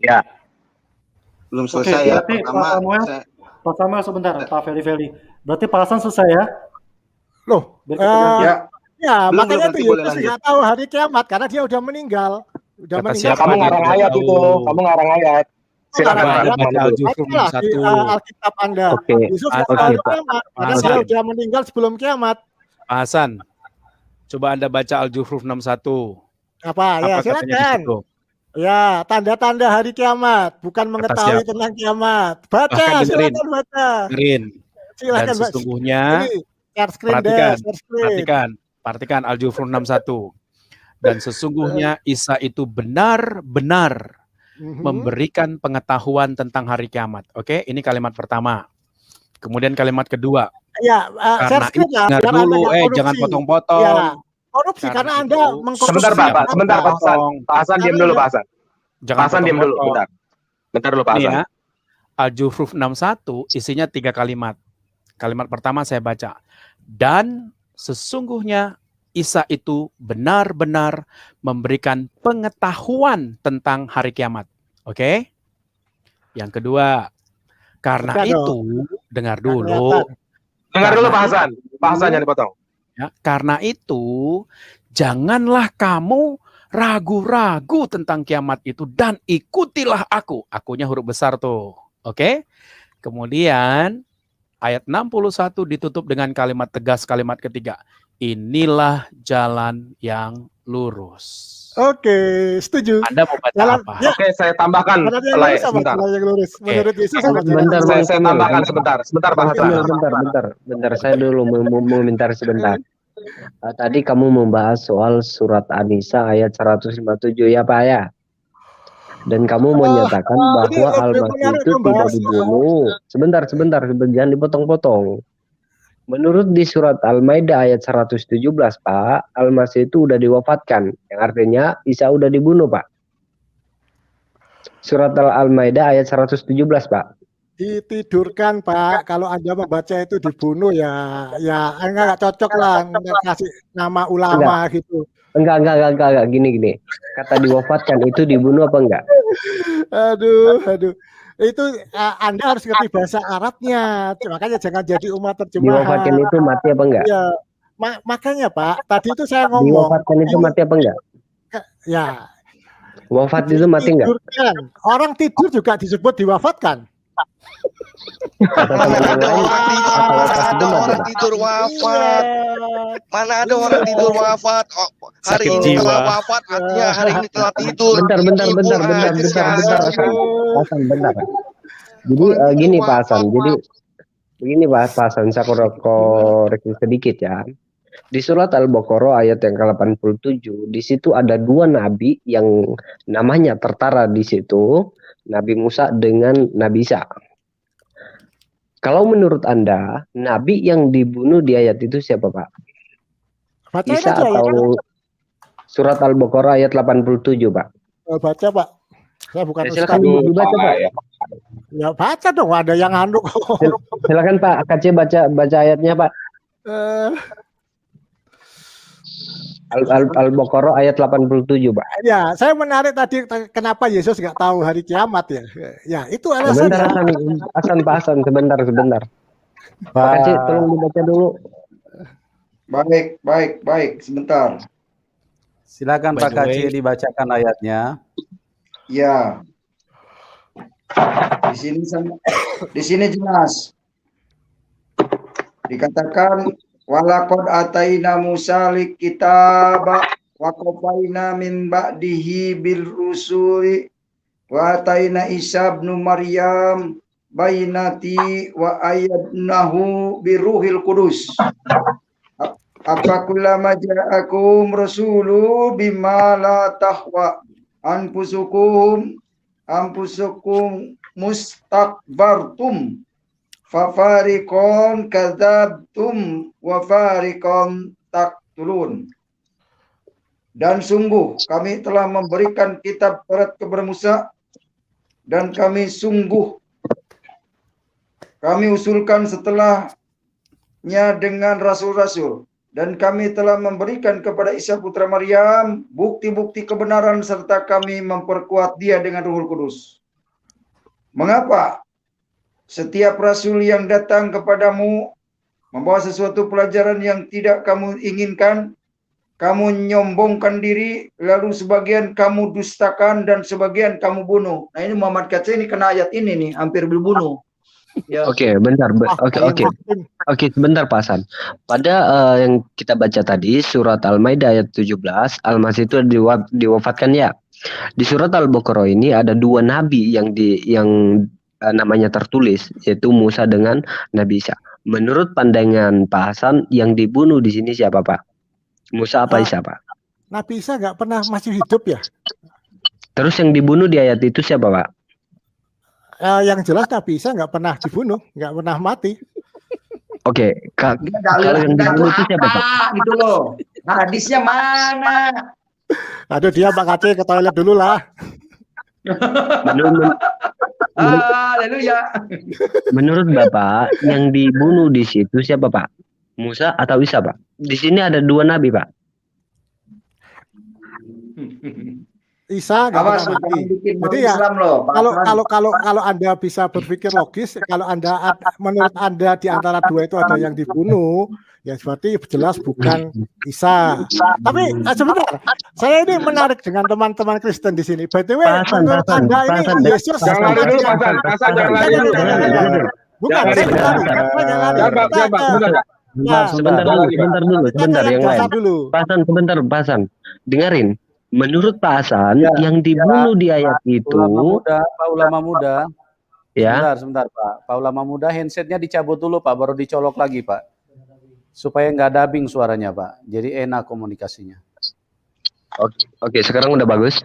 Ya. Belum selesai ya. Pertama, Pak Samuel sebentar, Pak Feli. Berarti Pak Hasan selesai ya? Loh, makanya itu Yesus nggak tahu hari kiamat karena dia udah meninggal. Kamu ngarang ayat itu, Silakan Alkitab Anda. Yesus kiamat karena dia sudah meninggal sebelum kiamat. Pak Hasan, coba Anda baca Al-Jufruf 61. Apa ya, silakan. Ya, tanda-tanda hari kiamat, bukan mengetahui tentang kiamat. Baca, silakan baca. Dan sesungguhnya perhatikan Al-Jufruf 61. Dan sesungguhnya Isa itu benar-benar memberikan pengetahuan tentang hari kiamat. Oke, ini kalimat pertama. Kemudian kalimat kedua. Ya, karena itu dengar dulu, jangan potong-potong. Ya, korupsi karena Anda mengkorupsi. Sebentar Pak Hasan diam dulu Pak Hasan. Jangan Hasan diam dulu, bentar dulu Pak Hasan. Ya, Al-Jufruf 61 isinya 3 kalimat. Kalimat pertama saya baca. Dan sesungguhnya Isa itu benar-benar memberikan pengetahuan tentang hari kiamat. Oke? Yang kedua, karena itu, dengar dulu. Dengar dulu Pak Hasan. Pak Hasan jangan dipotong. Ya, karena itu, janganlah kamu ragu-ragu tentang kiamat itu dan ikutilah aku. Akunya huruf besar tuh. Oke? Kemudian, ayat 61 ditutup dengan kalimat tegas, kalimat ketiga. Inilah jalan yang lurus. Oke, setuju. Anda mau baca apa? Ya. Oke, saya tambahkan. Sebentar. Menurut Yesus bentar, saya tambahkan sebentar Pak Hasan. Bentar, saya dulu mau minta sebentar. Tadi kamu membahas soal surat An-Nisa ayat 157 ya Pak ya. Dan kamu menyatakan bahwa Al-Masih itu tidak dibunuh. Sebentar, jangan dipotong-potong. Menurut di surat Al-Maidah ayat 117, Pak, Al-Masih itu udah diwafatkan. Yang artinya Isa udah dibunuh, Pak. Surat Al-Maidah ayat 117, Pak. Ditidurkan, Pak. Kalau Anda membaca itu dibunuh ya enggak cocok lah kasih nama ulama gitu. Enggak. Gini. Kata diwafatkan itu dibunuh apa enggak? Aduh. Itu Anda harus ngerti bahasa Arabnya. Makanya jangan jadi umat terjemahan. Diwafatkan itu mati apa enggak? Iya. Makanya Pak, tadi itu saya ngomong. Diwafatkan itu mati apa enggak? Ya. Wafat itu mati enggak? Orang tidur juga disebut diwafatkan. Mana ada orang tidur wafat? Mana ada orang tidur wafat? Hari ini telah wafat, artinya hari ini telah tidur. Bentar. Jadi gini Pak Hasan. Jadi begini Pak Hasan, saya koreksi sedikit ya. Di surat Al-Baqarah ayat yang ke-87, di situ ada dua nabi yang namanya tertara di situ, Nabi Musa dengan Nabi Isa. Kalau menurut Anda, nabi yang dibunuh di ayat itu siapa, Pak? Isa atau surat Al-Baqarah ayat 87, Pak? Baca, Pak. Saya bukan silakan dibaca, Pak. Ya baca dong, ada yang anu. Silakan Pak, KC baca ayatnya, Pak. Al-Baqarah ayat 87, Pak. Ya, saya menarik tadi kenapa Yesus nggak tahu hari kiamat ya. Ya, itu alasannya. Sebentar, Pak Hasan, sebentar. Pak KC, tolong dibaca dulu. Baik, sebentar. Silakan Pak KC dibacakan ayatnya. Ya. Di sini jelas. Dikatakan walaqad ataina Musa likitaba wa qafaina min ba'dihi bil rusuli wa ataina Isa ibn Maryam bainati wa ayyadnahu biruhil qudus. Afakullama ja'akum rasulu bima la tahwa anfusukum mustakbartum fafariqon kadzabtum wa fariqon taqtulun. Dan sungguh kami telah memberikan kitab Taurat kepada Musa, dan kami usulkan setelahnya dengan rasul-rasul, dan kami telah memberikan kepada Isa putra Maryam bukti-bukti kebenaran, serta kami memperkuat dia dengan Ruhul Kudus. Mengapa setiap rasul yang datang kepadamu membawa sesuatu pelajaran yang tidak kamu inginkan, kamu nyombongkan diri, lalu sebagian kamu dustakan dan sebagian kamu bunuh. Nah, ini Muhammad Katsir ini kena ayat ini nih, hampir dibunuh. Ya. Oke, bentar. Oke, sebentar Pak Hasan. Pada yang kita baca tadi surat Al-Maidah ayat 17, Al-Masih itu diwafatkan ya. Di surat Al-Baqarah ini ada dua nabi yang namanya tertulis, yaitu Musa dengan Nabi Isa. Menurut pandangan Pak Hasan, yang dibunuh di sini siapa, Pak? Musa apa Isa, Pak? Nabi Isa nggak pernah masih hidup ya. Terus yang dibunuh di ayat itu siapa, Pak? Yang jelas Nabi Isa nggak pernah dibunuh, nggak pernah mati. Oke, kalau yang dibunuh itu siapa, Pak? Gitu loh. Hadisnya mana? Aduh, dia Pak Kace ke toilet dulu lah. Haleluya. Menurut Bapak, yang dibunuh di situ siapa, Pak? Musa atau Isa, Pak? Di sini ada dua nabi, Pak. Isa nggak pernah mati. Jadi ya kalau Anda bisa berpikir logis, kalau menurut Anda di antara dua itu ada yang dibunuh, ya berarti jelas bukan Isa. Tapi sebentar, saya ini menarik dengan teman-teman Kristen di sini. By the way, menurut Anda ini Yesus jangan dulu, bukan sebentar dulu. Pak Hasan, dengerin. Menurut Pak Hasan, yang dibunuh di ayat itu Pak ulama muda. Ya. Sebentar Pak. Pak ulama muda, handsetnya dicabut dulu Pak, baru dicolok lagi Pak. Supaya nggak dubbing suaranya Pak. Jadi enak komunikasinya. Oke, sekarang udah bagus.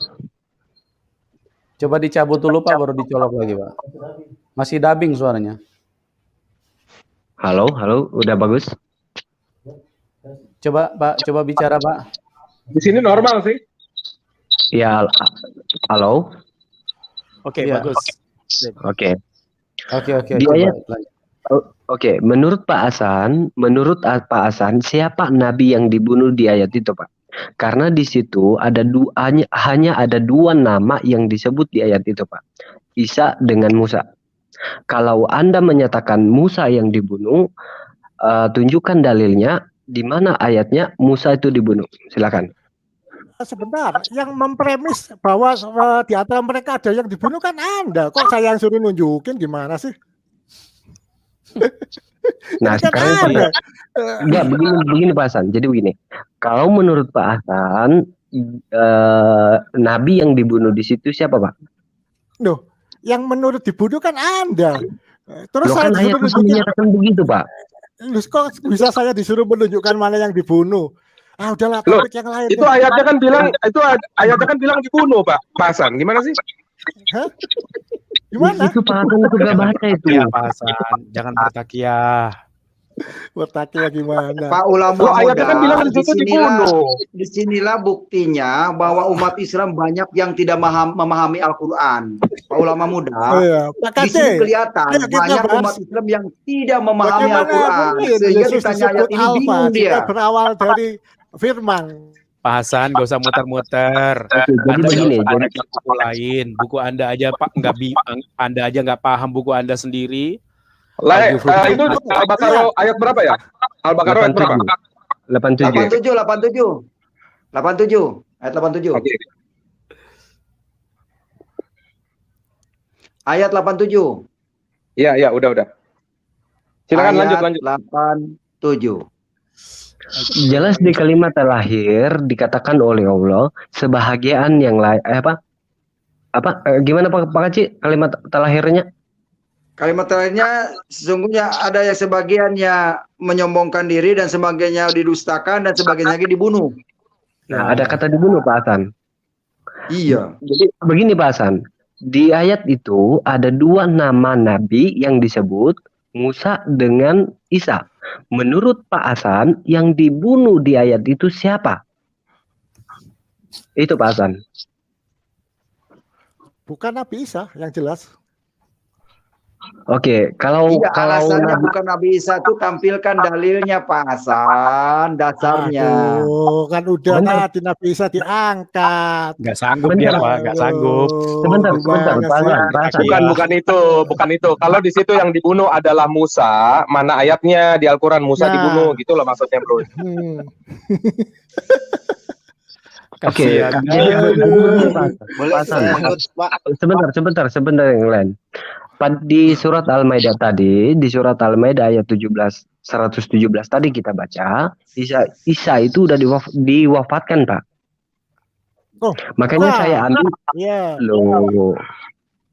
Coba dicabut dulu Pak, baru dicolok lagi Pak. Masih dubbing suaranya. Halo, udah bagus? Coba bicara, Pak. Di sini normal sih. Ya, halo. Oke, Iya. bagus. Oke. Oke. Di coba ayat lanjut. Oke, menurut Pak Hasan, siapa nabi yang dibunuh di ayat itu, Pak? Karena di situ hanya ada dua nama yang disebut di ayat itu, Pak. Isa dengan Musa. Kalau Anda menyatakan Musa yang dibunuh, tunjukkan dalilnya di mana ayatnya Musa itu dibunuh. Silakan. Sebentar, yang mempremis bahwa di antara mereka ada yang dibunuh kan Anda. Kok saya yang suruh nunjukin, gimana sih? Nah, sekarang enggak begini Pak Hasan. Jadi begini, kalau menurut Pak Hasan, nabi yang dibunuh di situ siapa, Pak? Loh, yang menurut dibunuh kan Anda. Terus Loh, saya kan disuruh ayat menyatakan begitu, Pak. Loh, kok bisa saya disuruh menunjukkan mana yang dibunuh? Ah, udahlah, topik yang lain. Itu ayatnya kan bilang dibunuh, Pak Hasan. Gimana sih? Hah? Gimana? Itu Pak Hasan itu gak baca itu. Ya, Pak Hasan, jangan bertakiah. Bertakiah gimana? Pak ulama ayatnya kan bilang di situ dibunuh. Disinilah buktinya bahwa umat Islam banyak yang tidak memahami Al-Quran. Pak ulama muda, di sini kelihatan banyak umat Islam yang tidak memahami Al-Quran. Sehingga ditanya ayat ini bingung dia. Berawal dari firman. Pak Hasan, gak usah muter-muter. Anda begini, jadi buku lain, buku Anda aja Pak Anda aja nggak paham buku Anda sendiri. Itu Al-Baqarah ayat berapa ya? Al-Baqarah ayat berapa? 87. Ayat 87. Okay. Ayat 87. Iya, udah. Silakan lanjut. 87. Jelas di kalimat terakhir dikatakan oleh Allah sebahagian yang lain gimana Pak Kaci kalimat terakhirnya? Kalimat terakhirnya sesungguhnya ada yang sebagiannya menyombongkan diri dan sebagiannya didustakan dan sebagiannya lagi dibunuh. Nah, ada kata dibunuh Pak Hasan. Iya. Jadi begini Pak Hasan, di ayat itu ada dua nama nabi yang disebut, Musa dengan Isa. Menurut Pak Hasan, yang dibunuh di ayat itu siapa? Itu Pak Hasan. Bukan Nabi Isa yang jelas. Oke, kalau alasannya bukan Nabi Isa itu tampilkan dalilnya Pak Hasan, dasarnya. Aduh, kan udah tadi Nabi Isa diangkat. Nggak sanggup dia Pak, nggak sanggup. Sebentar, bukan itu. Kalau di situ yang dibunuh adalah Musa, mana ayatnya di Al-Quran Musa dibunuh, gitu loh maksudnya, bro. Oke, sebentar yang lain. Di surat Al-Maidah tadi, di surat Al-Maidah ayat 117 tadi kita baca, Isa itu udah diwafatkan, Pak. Oh, makanya saya ambil loh.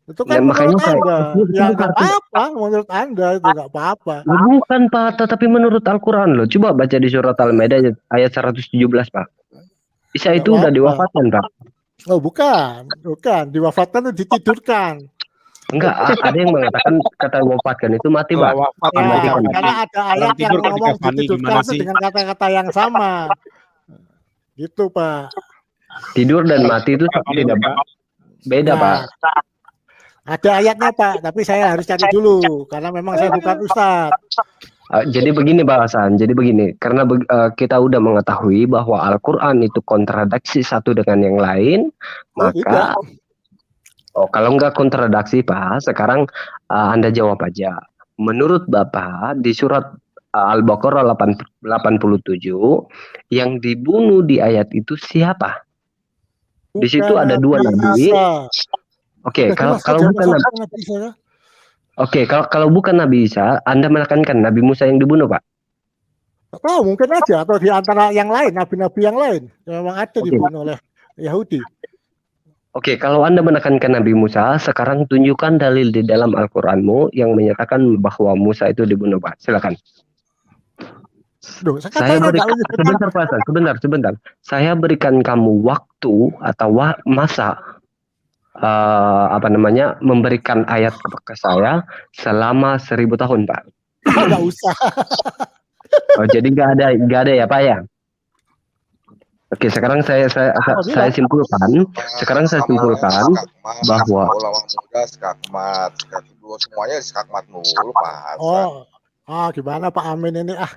Itu kan menurut Anda. Ya nggak apa-apa, menurut Anda itu nggak apa-apa. Bukan Pak, tetapi menurut Al-Quran loh. Coba baca di surat Al-Maidah ayat 117 Pak. Isa itu udah diwafatkan Pak. Oh bukan, diwafatkan itu ditidurkan. Enggak, ada yang mengatakan kata wafatkan itu mati, Pak. Karena ada ayat yang ngomong ditidurkan dengan kata-kata yang sama. Gitu, Pak. Tidur dan mati itu tidak beda, Pak. Ada ayatnya, Pak, tapi saya harus cari dulu karena memang saya bukan ustadz. Jadi begini Pak Hasan, karena kita udah mengetahui bahwa Al-Quran itu kontradiksi satu dengan yang lain, maka kalau nggak kontradiksi Pak, sekarang Anda jawab aja. Menurut Bapak di surat Al-Baqarah 87 yang dibunuh di ayat itu siapa? Di situ ada dua nabi. Oke, kalau bukan Nabi Isa. Oke, kalau bukan Nabi Isa, Anda menekankan Nabi Musa yang dibunuh, Pak? Oh, mungkin aja atau di antara yang lain, nabi-nabi yang lain yang memang ada dibunuh oleh Yahudi. Oke, kalau Anda menekankan Nabi Musa, sekarang tunjukkan dalil di dalam Al-Qur'anmu yang menyatakan bahwa Musa itu dibunuh, Pak. Silakan. Sebentar. Saya berikan kamu waktu atau masa memberikan ayat ke saya selama 1000 tahun, Pak. Nggak usah. Oh, jadi nggak ada ya Pak ya? Oke, sekarang saya simpulkan. Sekarang saya simpulkan bahwa ulama muda skakmat, kedua semuanya skakmat mulu Pak. Gimana Pak Amin ini Wah,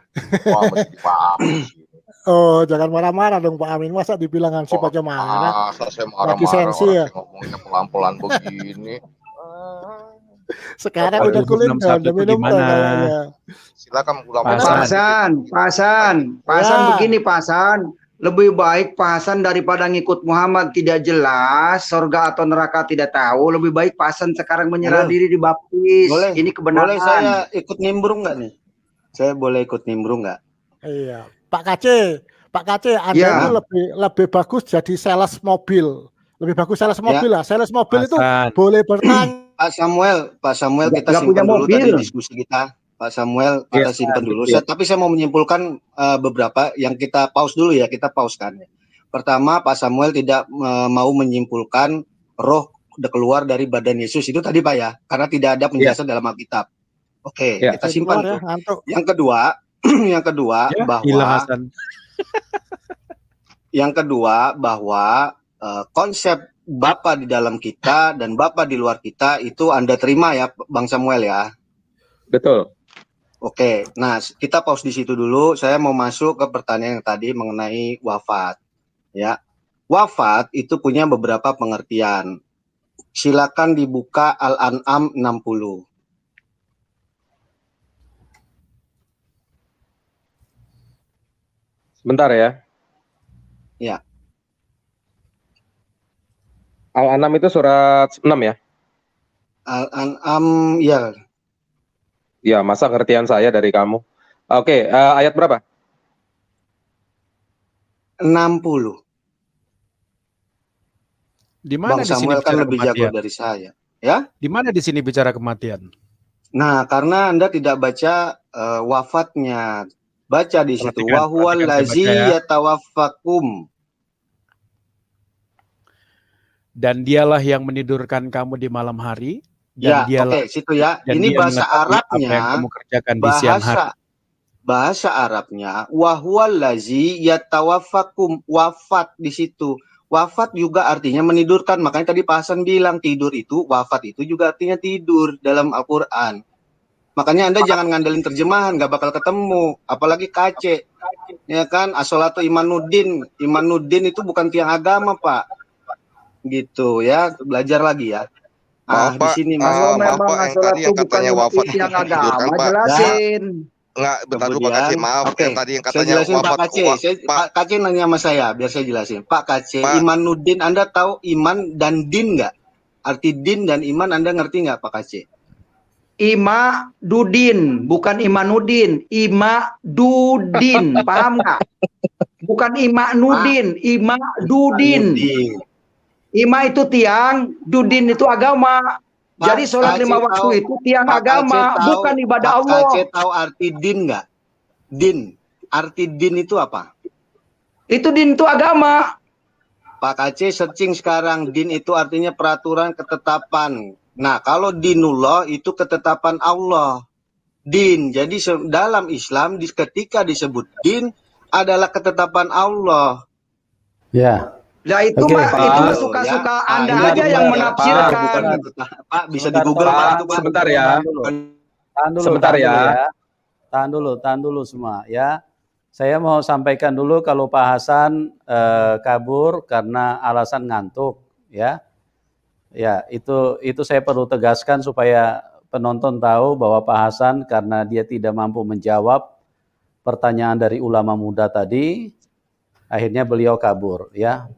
mesti Pak Amin. Oh, jangan marah-marah dong Pak Amin. Masa dibilang Hansip aja marah? Saya marah-marah ya? ngomongnya pelan-pelan begini. Sekarang udah kulit udah minum kayaknya. Silakan ulama. Pasan begini Pasan. Lebih baik Pasan daripada ngikut Muhammad tidak jelas, surga atau neraka tidak tahu. Lebih baik Pasan sekarang menyerah diri dibaptis. Ini kebenaran. Boleh saya ikut nimbrung nggak nih? Saya boleh ikut nimbrung nggak? Iya, Pak KC, Anda itu lebih bagus jadi sales mobil. Lebih bagus sales mobil lah. Sales mobil itu boleh bertanya. Pak Samuel kita simpan dulu tadi diskusi kita. Pak Samuel kita simpan dulu. Tapi saya mau menyimpulkan beberapa yang kita pause dulu ya. Kita pauskan. Pertama, Pak Samuel tidak mau menyimpulkan roh udah keluar dari badan Yesus itu tadi Pak ya. Karena tidak ada penjelasan dalam Alkitab. Oke, kita simpan. Yang kedua bahwa konsep Bapa di dalam kita dan Bapa di luar kita itu Anda terima ya Bang Samuel ya. Betul. Oke, nah kita pause di situ dulu. Saya mau masuk ke pertanyaan yang tadi mengenai wafat. Ya, wafat itu punya beberapa pengertian. Silakan dibuka Al-An'am 60. Sebentar ya. Ya. Al-An'am itu surat 6 ya? Al-An'am ya. Ya, masa pengertian saya dari kamu. Oke, ayat berapa? 60. Di mana Bang Samuel kan lebih jago dari saya, ya? Di mana di sini bicara kematian? Nah, karena Anda tidak baca wafatnya. Baca di situ. Wa huwal ladzi yatawaffakum. Dan dialah yang menidurkan kamu di malam hari. Dan Situ ya. Ini bahasa Arabnya. Bahasa Arabnya wa huwal ladzi yatawaffakum, wafat di situ. Wafat juga artinya menidurkan. Makanya tadi Pak Hasan bilang tidur itu, wafat itu juga artinya tidur dalam Al-Qur'an. Makanya Anda jangan ngandelin terjemahan, nggak bakal ketemu. Apalagi KC. Ya kan, as-sholatu imanuddin. Imanuddin itu bukan tiang agama, Pak. Gitu ya, belajar lagi ya. Di sini Mas. Yang tadi yang katanya wafat itu menidurkan, Pak. Jelasin. Enggak, bentar dulu Pak KC, maaf. Yang tadi yang katanya wafat. Pak KC nanya sama saya, biar saya jelasin. Pak KC, Imanuddin, Anda tahu iman dan din nggak? Arti din dan iman Anda ngerti nggak Pak KC? Imadudin, bukan Imanuddin. Imadudin, paham nggak? Bukan Imanudin, Imadudin. Ima itu tiang, dudin itu agama. Jadi sholat 5 waktu itu tiang agama, bukan ibadah Allah. Pak KC tahu arti din nggak? Din, arti din itu apa? Itu din itu agama. Pak KC searching sekarang, din itu artinya peraturan, ketetapan. Nah, kalau dinullah itu ketetapan Allah. Din, jadi dalam Islam ketika disebut din adalah ketetapan Allah. Ya. Nah itu itu suka-suka Anda aja yang menafsirkan. Pak, bisa di Google Pak. Sebentar ya. Tahan dulu semua ya. Saya mau sampaikan dulu kalau Pak Hasan kabur karena alasan ngantuk ya. Ya, itu saya perlu tegaskan supaya penonton tahu bahwa Pak Hasan karena dia tidak mampu menjawab pertanyaan dari ulama muda tadi, akhirnya beliau kabur ya.